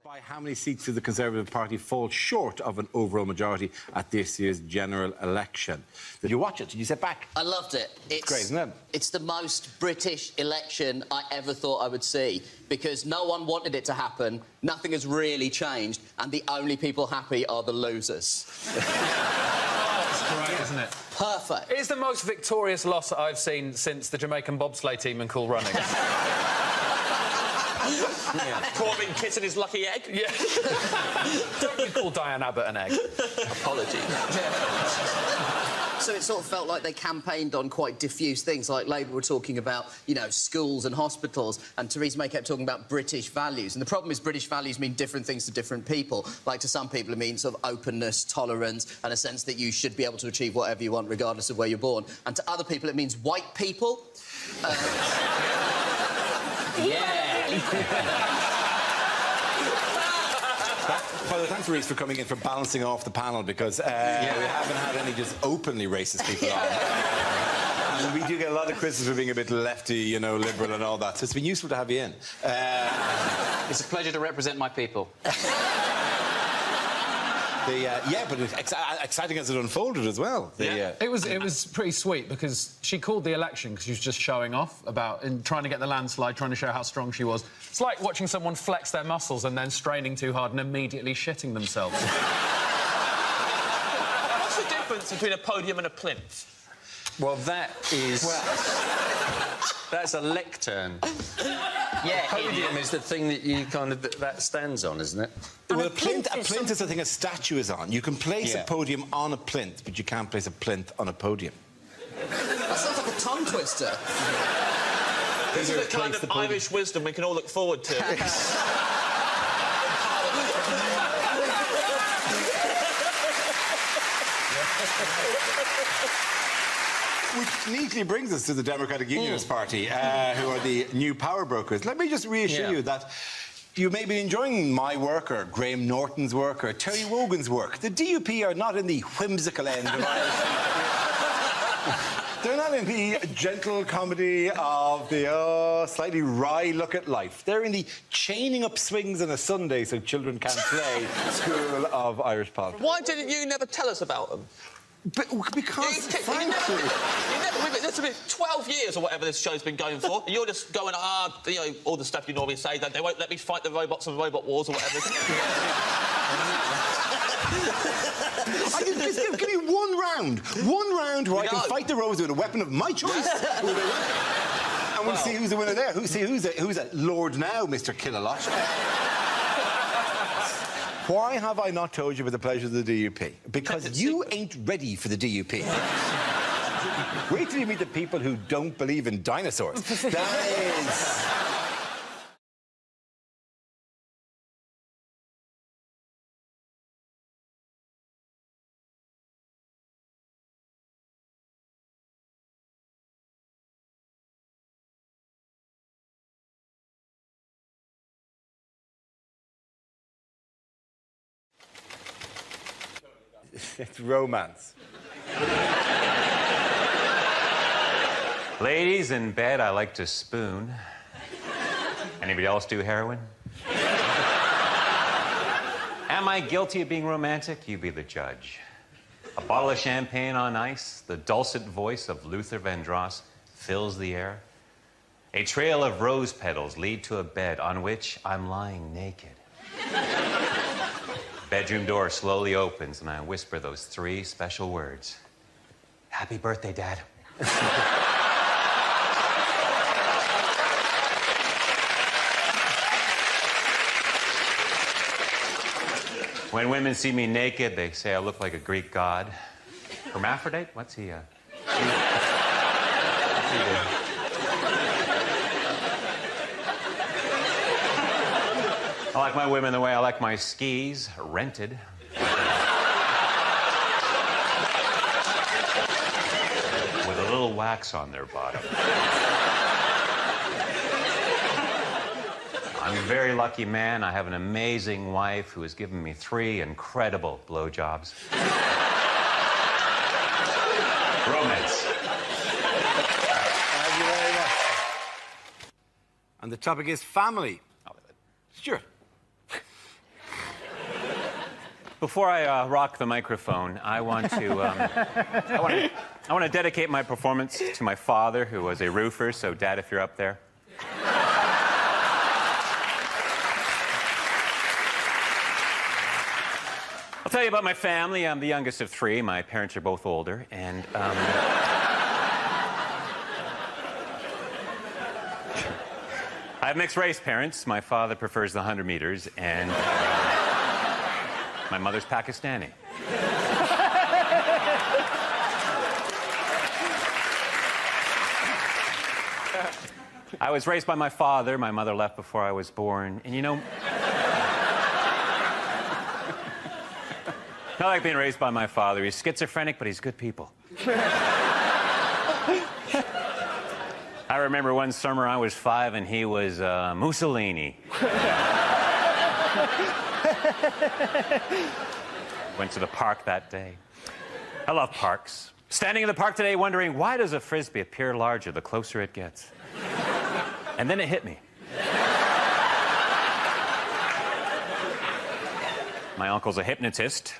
By how many seats did the Conservative Party fall short of an overall majority at this year's general election? Did you watch it? Did you sit back? I loved it. It's great, isn't it? It's the most British election I ever thought I would see, because no one wanted it to happen, nothing has really changed, and the only people happy are the losers. That's great, isn't it? Perfect. It's the most victorious loss that I've seen since the Jamaican bobsleigh team in Cool Running. Corbyn kissing his lucky egg? Yeah. Don't you call Diane Abbott an egg? Apologies. So it sort of felt like they campaigned on quite diffuse things, like Labour were talking about, you know, schools and hospitals, and Theresa May kept talking about British values. And the problem is British values mean different things to different people. Like, to some people it means sort of openness, tolerance, and a sense that you should be able to achieve whatever you want, regardless of where you're born. And to other people it means white people. Yeah. By the way, thanks, Reece, for coming in, for balancing off the panel, because we haven't had any just openly racist people on. And we do get a lot of criticism for being a bit lefty, you know, liberal and all that. So it's been useful to have you in. It's a pleasure to represent my people. Yeah, but exciting as it unfolded as well. It was pretty sweet, because she called the election because she was just showing off about trying to get the landslide, trying to show how strong she was. It's like watching someone flex their muscles and then straining too hard and immediately shitting themselves. What's the difference between a podium and a plinth? Well, that is... that's a lectern. Yeah, a podium is the thing that you kind of... that stands on, isn't it? Well, a plinth is the thing a statue is on. You can place a podium on a plinth, but you can't place a plinth on a podium. That sounds like a tongue twister. This is the kind of Irish wisdom we can all look forward to. Which neatly brings us to the Democratic Unionist Party, who are the new power brokers. Let me just reassure you that you may be enjoying my work, or Graham Norton's work, or Terry Wogan's work. The DUP are not in the whimsical end of Irish. They're not in the gentle comedy of the slightly wry look at life. They're in the chaining up swings on a Sunday so children can't play school of Irish politics. Why didn't you never tell us about them? Because, frankly... It's been 12 years or whatever this show's been going for, and you're just going, you know, all the stuff you normally say, that they won't let me fight the robots on robot wars or whatever. Give me one round. One round where I can fight the rose with a weapon of my choice. And we'll see who's the winner there. Who's a Lord now, Mr. Killalot. Why have I not told you about the pleasures of the DUP? Because you ain't ready for the DUP. Wait till you meet the people who don't believe in dinosaurs. That is... It's romance. Ladies, in bed, I like to spoon. Anybody else do heroin? Am I guilty of being romantic? You be the judge. A bottle of champagne on ice, the dulcet voice of Luther Vandross fills the air. A trail of rose petals lead to a bed on which I'm lying naked. Bedroom door slowly opens, and I whisper those 3 special words. Happy birthday, Dad. When women see me naked, they say I look like a Greek god. Hermaphrodite? What's he, I like my women the way I like my skis, rented. With a little wax on their bottom. I'm a very lucky man. I have an amazing wife who has given me 3 incredible blowjobs. Romance. Thank you very much. And the topic is family. Sure. Before I rock the microphone, I want to I want to dedicate my performance to my father, who was a roofer. So, Dad, if you're up there. I'll tell you about my family. I'm the youngest of 3. My parents are both older, and I have mixed-race parents. My father prefers the 100 meters, and my mother's Pakistani. I was raised by my father. My mother left before I was born, and you know... I like being raised by my father. He's schizophrenic, but he's good people. I remember one summer I was 5 and he was Mussolini. Went to the park that day. I love parks. Standing in the park today wondering, why does a Frisbee appear larger the closer it gets? And then it hit me. My uncle's a hypnotist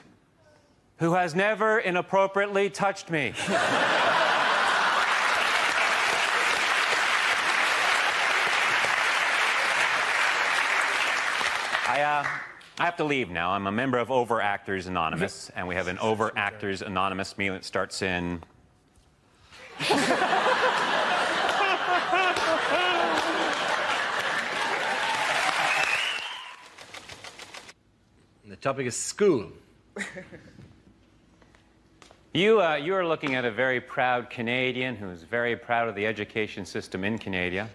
who has never inappropriately touched me. I have to leave now. I'm a member of Overactors Anonymous, and we have an Overactors Anonymous meeting that starts in... The topic is school. You are looking at a very proud Canadian who's very proud of the education system in Canada.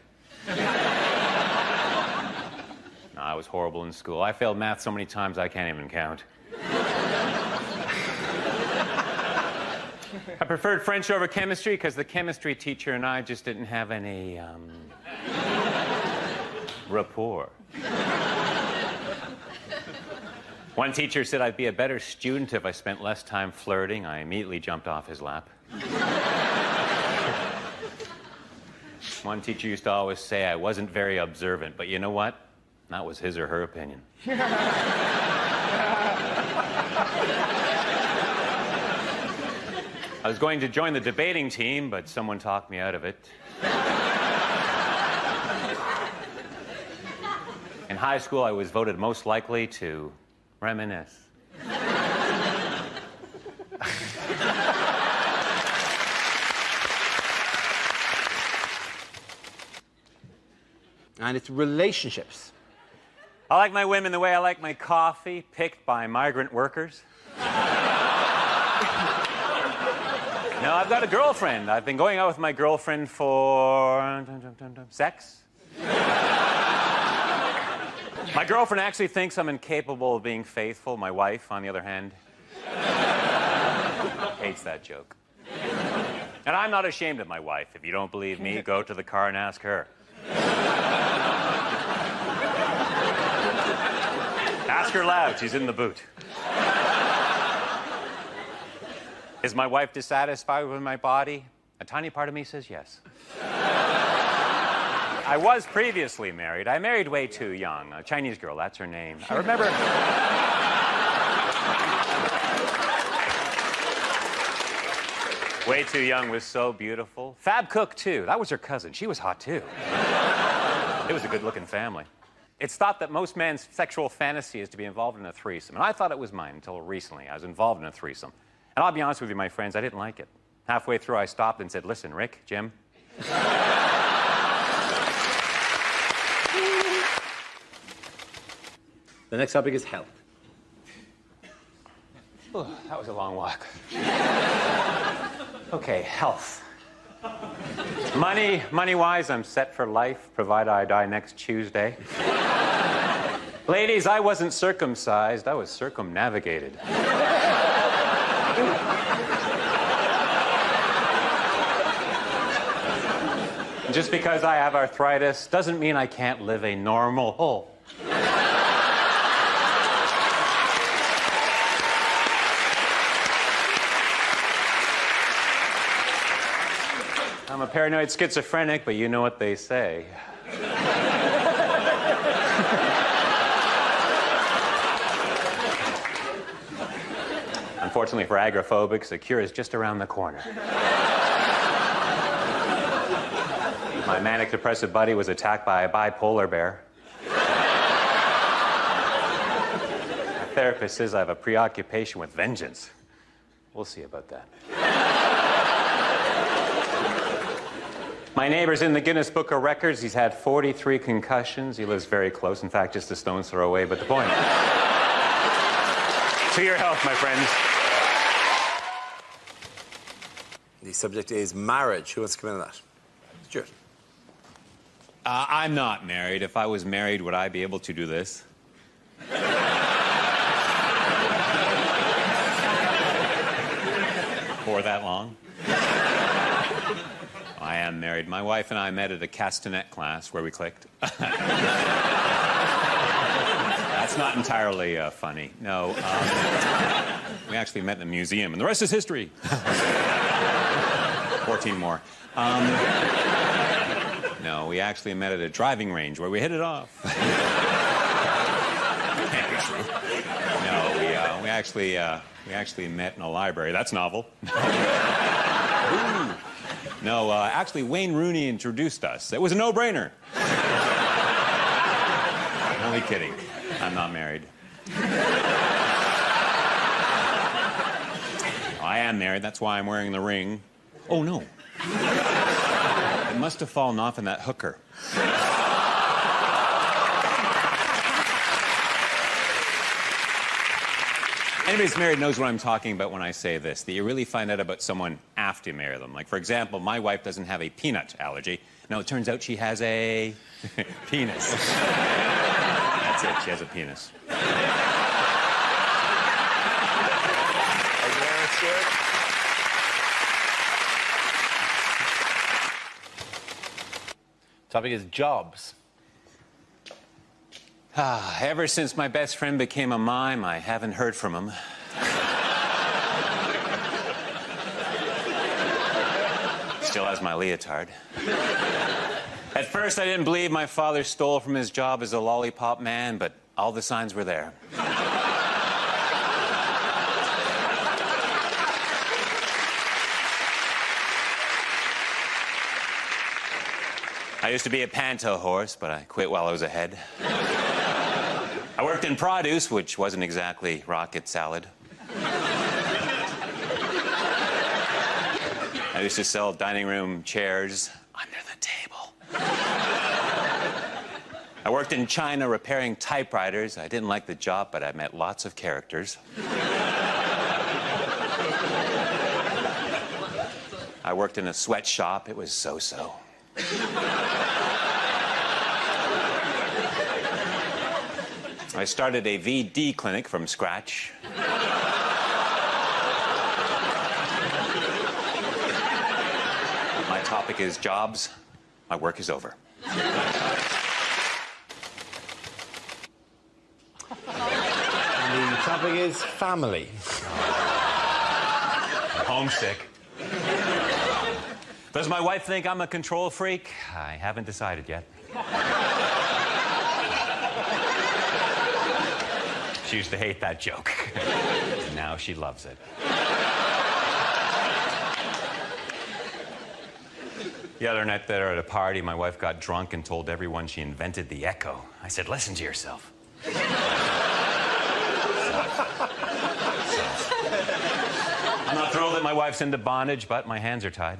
No, I was horrible in school. I failed math so many times I can't even count. I preferred French over chemistry because the chemistry teacher and I just didn't have any rapport. One teacher said I'd be a better student if I spent less time flirting. I immediately jumped off his lap. One teacher used to always say I wasn't very observant, but you know what? That was his or her opinion. I was going to join the debating team, but someone talked me out of it. In high school, I was voted most likely to reminisce. And it's relationships. I like my women the way I like my coffee, picked by migrant workers. No, I've got a girlfriend. I've been going out with my girlfriend for... sex? My girlfriend actually thinks I'm incapable of being faithful. My wife, on the other hand, hates that joke. And I'm not ashamed of my wife. If you don't believe me, go to the car and ask her. Ask her loud. She's in the boot. Is my wife dissatisfied with my body? A tiny part of me says yes. I was previously married. I married way too young. A Chinese girl, that's her name. I remember... Way too young was so beautiful. Fab Cook, too. That was her cousin. She was hot, too. It was a good-looking family. It's thought that most men's sexual fantasy is to be involved in a threesome. And I thought it was mine until recently. I was involved in a threesome. And I'll be honest with you, my friends, I didn't like it. Halfway through, I stopped and said, listen, Rick, Jim. The next topic is health. Oh, that was a long walk. Okay, health. Money-wise, I'm set for life, provided I die next Tuesday. Ladies, I wasn't circumcised, I was circumnavigated. Just because I have arthritis doesn't mean I can't live a normal I'm a paranoid schizophrenic, but you know what they say. Unfortunately for agoraphobics, the cure is just around the corner. My manic depressive buddy was attacked by a bipolar bear. My therapist says I have a preoccupation with vengeance. We'll see about that. My neighbor's in the Guinness Book of Records. He's had 43 concussions. He lives very close. In fact, just a stone's throw away. But the point. To your health, my friends. The subject is marriage. Who wants to come in on that? Stuart. I'm not married. If I was married, would I be able to do this? For that long? I am married. My wife and I met at a castanet class where we clicked. That's not entirely funny. No, we actually met in a museum, and the rest is history. 14 more. No, we actually met at a driving range where we hit it off. Can't be true. No, we actually met in a library. That's novel. Ooh. No, actually, Wayne Rooney introduced us. It was a no-brainer. Only kidding. I'm not married. I am married. That's why I'm wearing the ring. Oh, no. It must have fallen off in that hooker. Anybody who's married knows what I'm talking about when I say this, that you really find out about someone after you marry them. Like, for example, my wife doesn't have a peanut allergy. No, it turns out she has a penis. That's it, she has a penis. Topic is jobs. Ever since my best friend became a mime, I haven't heard from him. Still has my leotard. At first, I didn't believe my father stole from his job as a lollipop man, but all the signs were there. I used to be a panto horse, but I quit while I was ahead. I worked in produce, which wasn't exactly rocket salad. used to sell dining room chairs under the table. I worked in China repairing typewriters. I didn't like the job, but I met lots of characters. I worked in a sweatshop. It was so-so. I started a VD clinic from scratch. My topic is jobs. My work is over. And the topic is family. I'm homesick. Does my wife think I'm a control freak? I haven't decided yet. She used to hate that joke. Now she loves it. The other night there at a party, my wife got drunk and told everyone she invented the echo. I said, listen to yourself. I'm not thrilled that my wife's into bondage, but my hands are tied.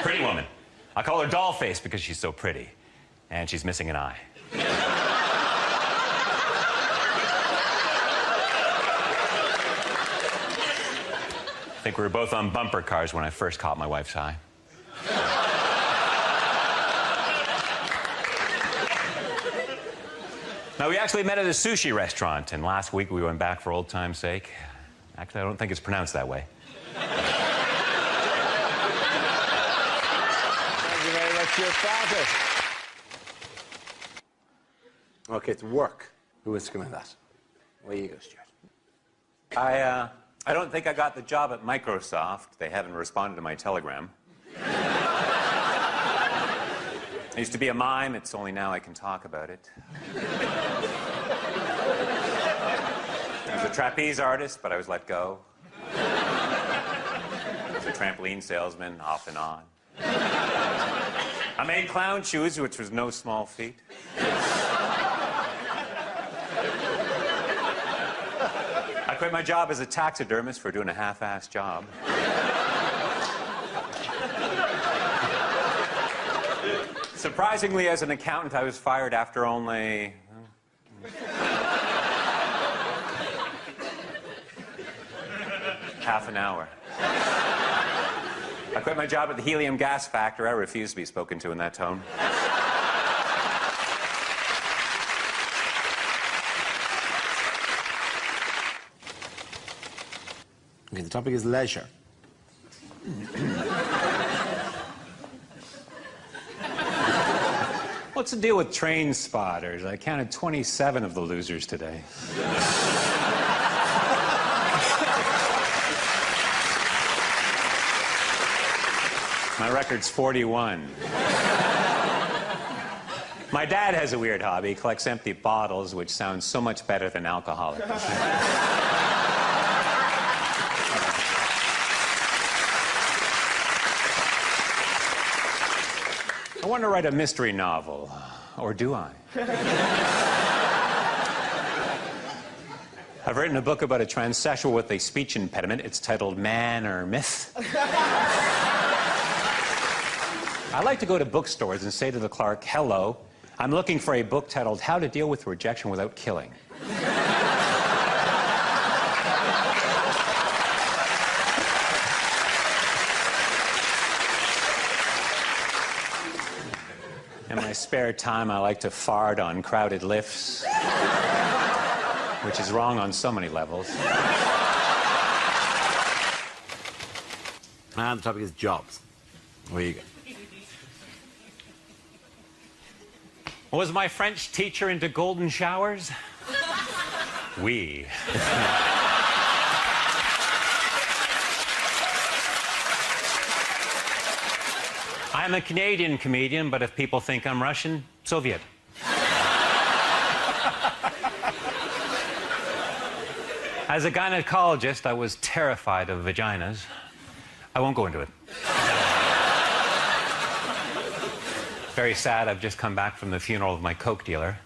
Pretty woman. I call her Dollface because she's so pretty. And she's missing an eye. I think we were both on bumper cars when I first caught my wife's eye. Now, we actually met at a sushi restaurant, and last week we went back for old time's sake. Actually, I don't think it's pronounced that way. Thank you very much for your father. Okay, it's work. Who wants to come in that? Where you go, Stuart? I don't think I got the job at Microsoft. They haven't responded to my telegram. I used to be a mime. It's only now I can talk about it. I was a trapeze artist, but I was let go. I was a trampoline salesman, off and on. I made clown shoes, which was no small feat. I quit my job as a taxidermist for doing a half-assed job. Surprisingly, as an accountant, I was fired after only... half an hour. I quit my job at the helium gas factory. I refuse to be spoken to in that tone. Okay, the topic is leisure. What's the deal with train spotters? I counted 27 of the losers today. My record's 41. My dad has a weird hobby. He collects empty bottles, which sounds so much better than alcoholic. I want to write a mystery novel. Or do I? I've written a book about a transsexual with a speech impediment. It's titled Man or Myth. I like to go to bookstores and say to the clerk, hello, I'm looking for a book titled How to Deal with Rejection Without Killing. In my spare time, I like to fart on crowded lifts, which is wrong on so many levels. And the topic is jobs. Where you go? Was my French teacher into golden showers? Oui. I'm a Canadian comedian, but if people think I'm Russian, Soviet. As a gynecologist, I was terrified of vaginas. I won't go into it. Very sad, I've just come back from the funeral of my coke dealer.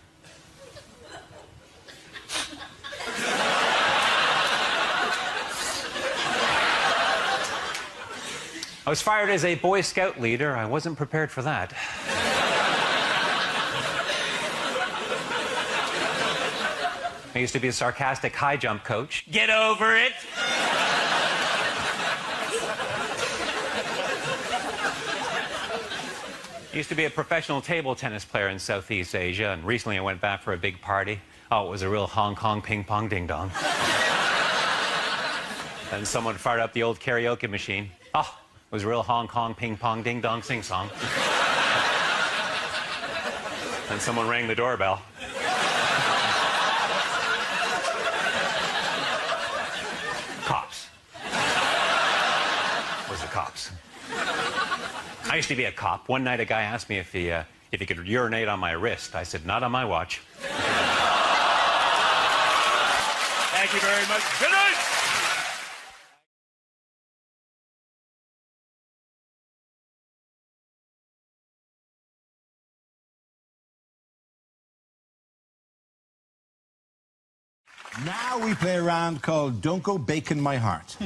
I was fired as a Boy Scout leader. I wasn't prepared for that. I used to be a sarcastic high jump coach. Get over it! I used to be a professional table tennis player in Southeast Asia, and recently I went back for a big party. Oh, it was a real Hong Kong ping-pong ding-dong. Then someone fired up the old karaoke machine. Oh, it was a real Hong Kong ping-pong ding-dong sing-song. Then someone rang the doorbell. Cops. It was the cops. I used to be a cop. One night a guy asked me if he could urinate on my wrist. I said, not on my watch. Thank you very much. Good night! Now we play a round called Don't Go Bacon My Heart.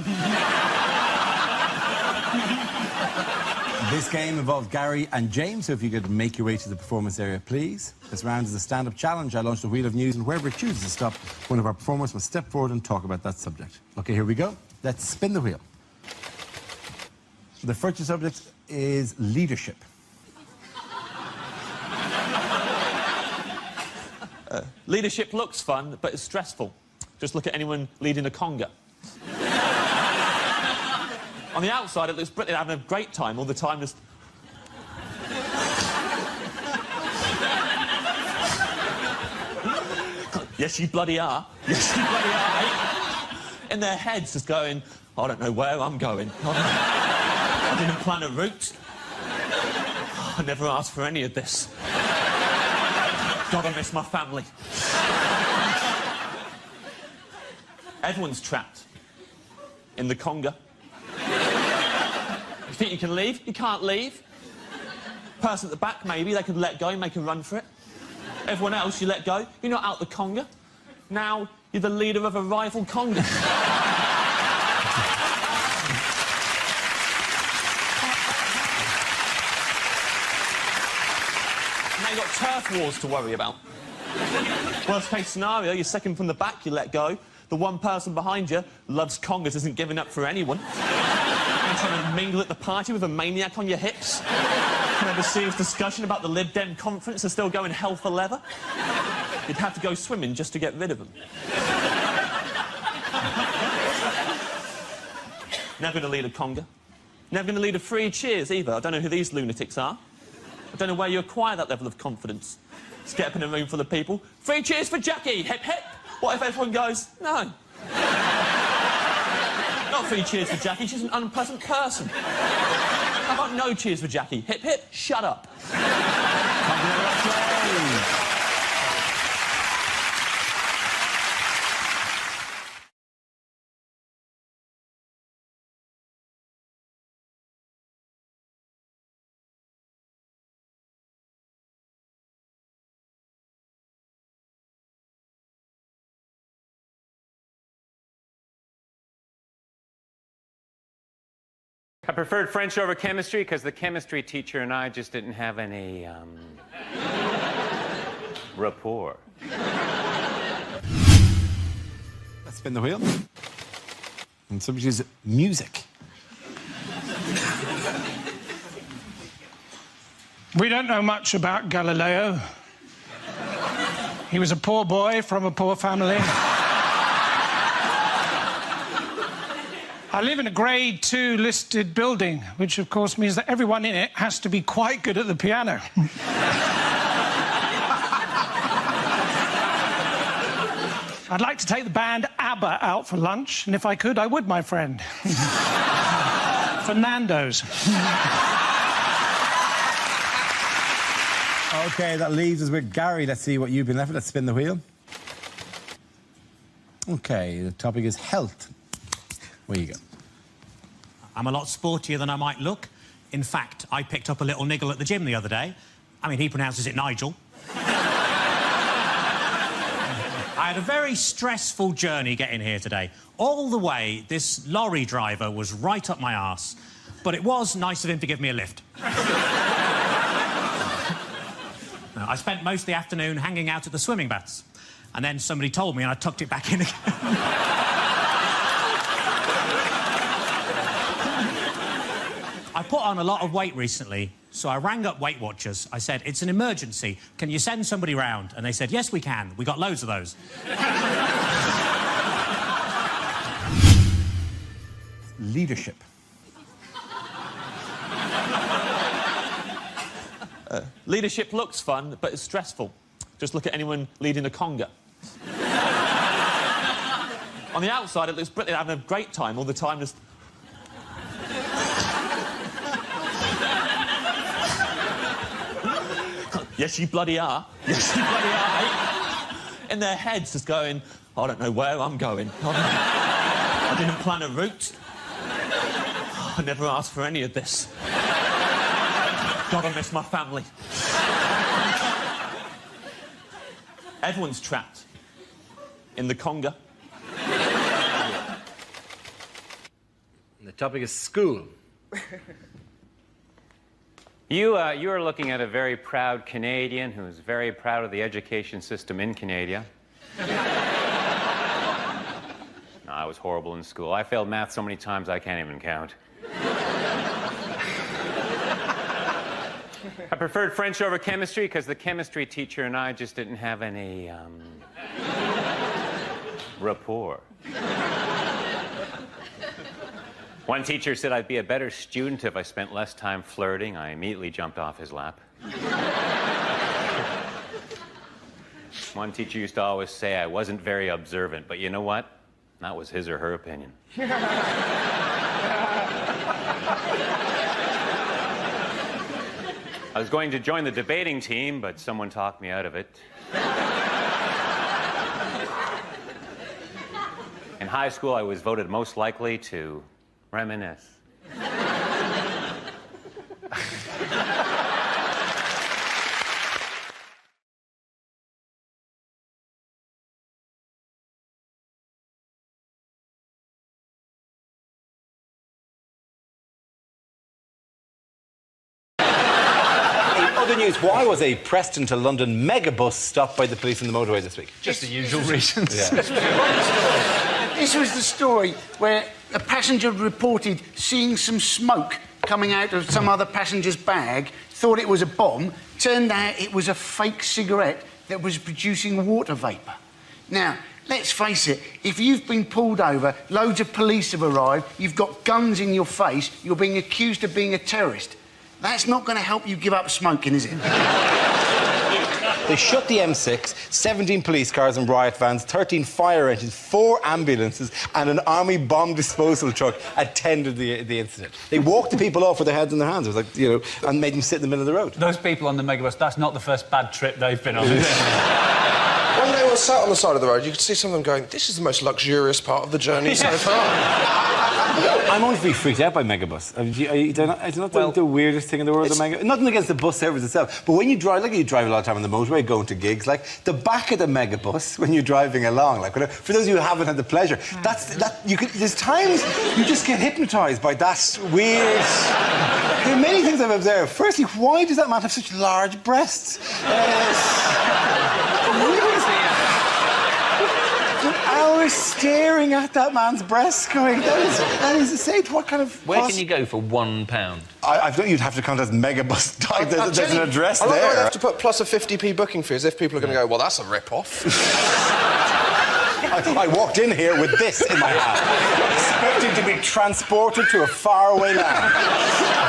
This game involves Gary and James, so if you could make your way to the performance area, please. This round is a stand-up challenge. I launch the wheel of news, and wherever it chooses to stop, one of our performers will step forward and talk about that subject. OK, here we go. Let's spin the wheel. The first subject is leadership. Leadership looks fun, but it's stressful. Just look at anyone leading a conga. On the outside, it looks brilliant, having a great time all the time, just... Yes, you bloody are. Yes, you bloody are, mate. In their heads, just going, I don't know where I'm going. I didn't plan a route. I never asked for any of this. God, I miss my family. Everyone's trapped in the conga. You think you can leave? You can't leave. Person at the back, maybe, they can let go, make a run for it. Everyone else, you let go. You're not out the conga. Now, you're the leader of a rival conga. Now you've got turf wars to worry about. Worst case scenario, you're second from the back, you let go. The one person behind you loves congas, isn't giving up for anyone. You're trying to mingle at the party with a maniac on your hips. You have a serious discussion about the Lib Dem conference and still going hell for leather. You'd have to go swimming just to get rid of them. Never going to lead a conga. Never going to lead a free cheers either. I don't know who these lunatics are. I don't know where you acquire that level of confidence. Just get up in a room full of people. Free cheers for Jackie! Hip, hip! What if everyone goes, no? Not free cheers for Jackie, she's an unpleasant person. How about no cheers for Jackie? Hip, hip, shut up. I preferred French over chemistry because the chemistry teacher and I just didn't have any, rapport. Let's spin the wheel. And subject is music. We don't know much about Galileo. He was a poor boy from a poor family. I live in a grade 2 listed building, which of course means that everyone in it has to be quite good at the piano. I'd like to take the band ABBA out for lunch, and if I could, I would, my friend. Fernando's. OK, that leaves us with Gary. Let's see what you've been left with. Let's spin the wheel. OK, the topic is health. Where you go? I'm a lot sportier than I might look. In fact, I picked up a little niggle at the gym the other day. I mean, he pronounces it Nigel. I had a very stressful journey getting here today. All the way, this lorry driver was right up my arse. but it was nice of him to give me a lift. I spent most of the afternoon hanging out at the swimming baths, and then somebody told me and I tucked it back in again. I put on a lot of weight recently, so I rang up Weight Watchers. I said, it's an emergency. Can you send somebody round? And they said, yes, we can. We got loads of those. Leadership. Leadership looks fun, but it's stressful. Just look at anyone leading a conga. On the outside, it looks brilliant, having a great time all the time, just... Yes, you bloody are. Yes, you bloody are, mate. In their heads, just going, I don't know where I'm going. I didn't plan a route. I never asked for any of this. God, I miss my family. Everyone's trapped in the conga. The topic is school. You are looking at a very proud Canadian who's very proud of the education system in Canada. No, I was horrible in school. I failed math so many times I can't even count. I preferred French over chemistry because the chemistry teacher and I just didn't have any, rapport. One teacher said I'd be a better student if I spent less time flirting. I immediately jumped off his lap. One teacher used to always say I wasn't very observant, but you know what? That was his or her opinion. I was going to join the debating team, but someone talked me out of it. In high school, I was voted most likely to reminisce. Other news, why was a Preston to London megabus stopped by the police on the motorway this week? Just the usual reasons. Yeah. This was the story where a passenger reported seeing some smoke coming out of some other passenger's bag, thought it was a bomb, turned out it was a fake cigarette that was producing water vapour. Now, let's face it, if you've been pulled over, loads of police have arrived, you've got guns in your face, you're being accused of being a terrorist. That's not going to help you give up smoking, is it? They shut the M6, 17 police cars and riot vans, 13 fire engines, 4 ambulances and an army bomb disposal truck attended the incident. They walked the people off with their heads in their hands. It was like, you know, and made them sit in the middle of the road. Those people on the megabus, that's not the first bad trip they've been on. When they were sat on the side of the road, you could see some of them going, this is the most luxurious part of the journey so far. I'm always really freaked out by megabus. It's not the weirdest thing in the world, the megabus. Nothing against the bus service itself, but when you drive, like you drive a lot of time on the motorway, going to gigs, like the back of the megabus when you're driving along, like for those of you who haven't had the pleasure, there's times you just get hypnotised by that weird. There are many things I've observed. Firstly, why does that man have such large breasts? Hours staring at that man's breasts going, that is insane. What kind of... Where can you go for £1? I thought you'd have to contact Megabus. There's an address there. I have to put plus a 50p booking fee as if people are going to go, well, that's a rip-off. I walked in here with this in my hand, expecting to be transported to a faraway land.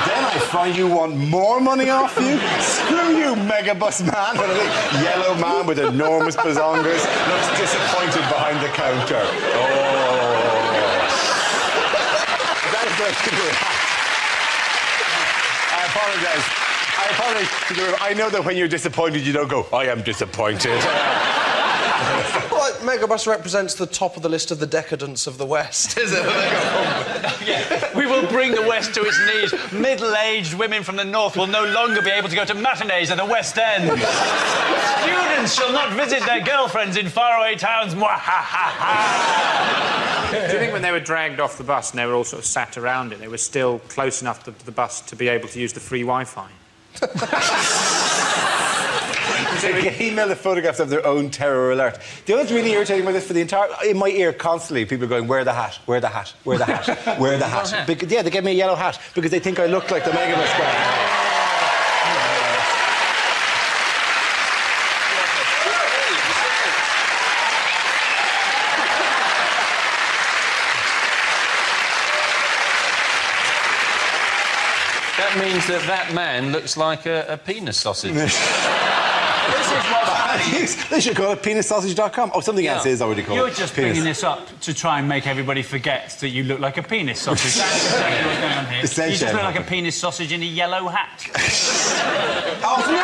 Then I find you want more money off you? Screw you, Megabus man. A big yellow man with enormous bazongas looks disappointed behind the counter. I apologise to the room. I know that when you're disappointed, you don't go, I am disappointed. Like, Megabus represents the top of the list of the decadence of the West, is it? Yeah. We will bring the West to its knees. Middle-aged women from the North will no longer be able to go to matinees at the West End. Students shall not visit their girlfriends in faraway towns. Do you think when they were dragged off the bus and they were all sort of sat around it, they were still close enough to the bus to be able to use the free Wi-Fi? They get emailed photographs of their own terror alert. Do you know what's really irritating about this? For the entire... In my ear, constantly, people are going, wear the hat, wear the hat, wear the hat, wear the hat. Because, yeah, they give me a yellow hat because they think I look like the Megabus guy. That means that man looks like a penis sausage. They should call it penissausage.com. Oh, something else is already called. You're just bringing this up to try and make everybody forget that you look like a penis sausage. That's exactly what's going on here. You just look like a penis sausage in a yellow hat. Oh, no!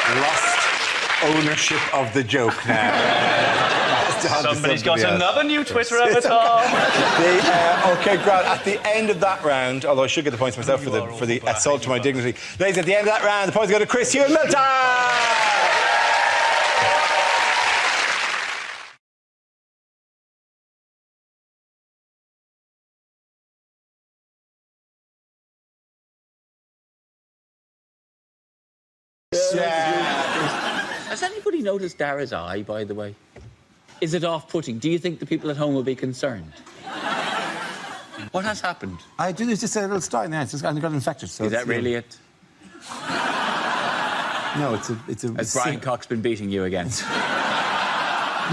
I have lost ownership of the joke now. Somebody's got another new Twitter avatar. OK, Grant, at the end of that round, although I should get the points myself for the assault to my dignity. Ladies, at the end of that round, the points go to Chris Hugh and Milton! Has anybody noticed Dara's eye, by the way? Is it off-putting? Do you think the people at home will be concerned? What has happened? I do. There's just a little star in there. It's just got infected. So is that really it? No, it's a. Has Brian Cox been beating you again?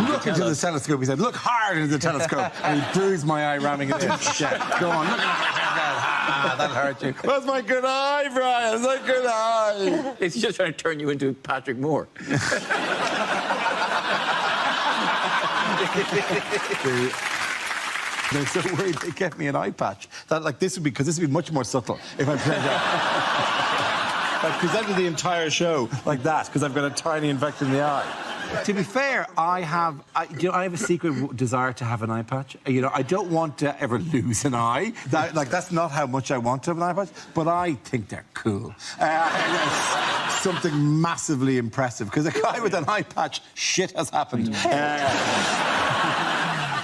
Look into the telescope. He said, "Look hard into the telescope," and he bruised my eye, ramming it in. Shit. Go on, look at that. That'll hurt you. That's my good eye, Brian. That's my good eye. He's just trying to turn you into Patrick Moore. They're so worried they get me an eye patch. That, like, this would be much more subtle if I played that. I presented the entire show like that because I've got a tiny infection in the eye. To be fair, I have a secret desire to have an eye patch. You know, I don't want to ever lose an eye. That's not how much I want to have an eye patch, but I think they're cool. Something massively impressive, because a guy with an eye patch, shit has happened.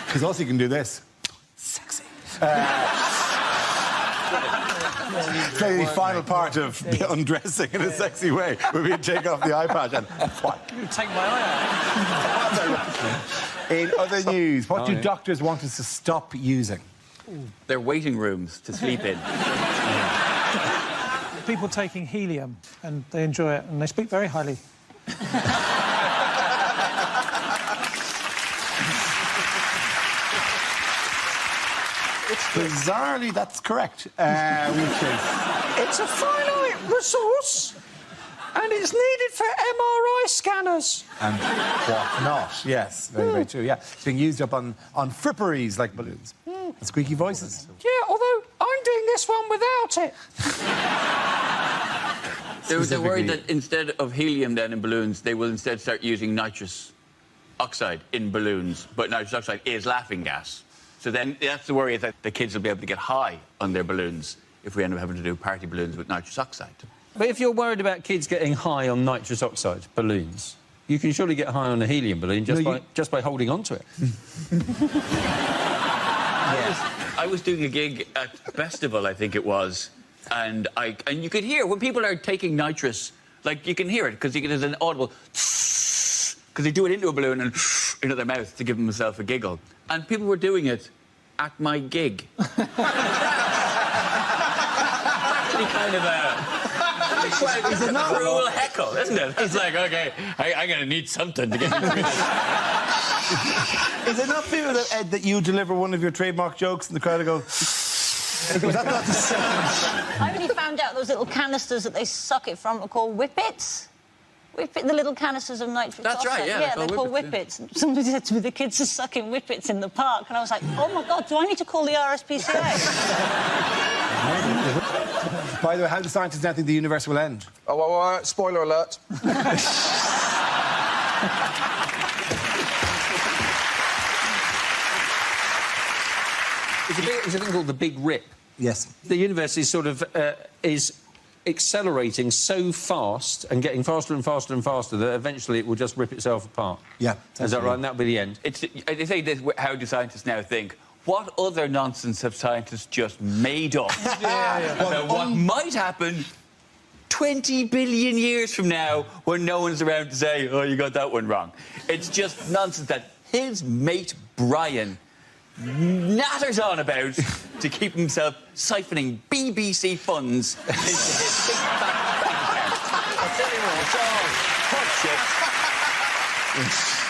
Because also you can do this. Sexy. The final part of undressing in a sexy way would be to take off the eye patch and what? You take my eye out. In other news, what do doctors want us to stop using? They're waiting rooms to sleep in. People taking helium, and they enjoy it, and they speak very highly. Bizarrely, that's correct. Which is... It's a finite resource, and it's needed for MRI scanners. And what not? Yes, very, very true, yeah. It's being used up on fripperies like balloons. And squeaky voices. Yeah, although I'm doing this one without it. They're worried that instead of helium then in balloons, they will instead start using nitrous oxide in balloons. But nitrous oxide is laughing gas. So then that's the worry, is that the kids will be able to get high on their balloons if we end up having to do party balloons with nitrous oxide. But if you're worried about kids getting high on nitrous oxide balloons, you can surely get high on a helium balloon just by holding on to it. I was doing a gig at Festival, I think it was, and you could hear when people are taking nitrous, like you can hear it because there's an audible because they do it into a balloon and into their mouth to give themselves a giggle, and people were doing it at my gig. Actually, kind of a cruel heckle, isn't it? It's like, okay, I'm going to need something to get into it. Is it not people that you deliver one of your trademark jokes and the crowd will go... Was that not the sound? I only found out those little canisters that they suck it from are called whippets. The little canisters of nitrous oxide. That's right, yeah. Yeah, they're called whippets. Yeah. Somebody said to me, the kids are sucking whippets in the park. And I was like, oh, my God, do I need to call the RSPCA? By the way, how do scientists now think the universe will end? Oh, well, spoiler alert. There's a thing called the Big Rip. Yes. The universe is sort of is accelerating so fast and getting faster and faster and faster that eventually it will just rip itself apart. Yeah. Is that right? And that'll be the end. They say this, how do scientists now think? What other nonsense have scientists just made up about what might happen 20 billion years from now when no one's around to say, oh, you got that one wrong? It's just nonsense that his mate Brian natters on about to keep himself siphoning BBC funds into his big fat bank account. I'll tell you what, it's all hot shit.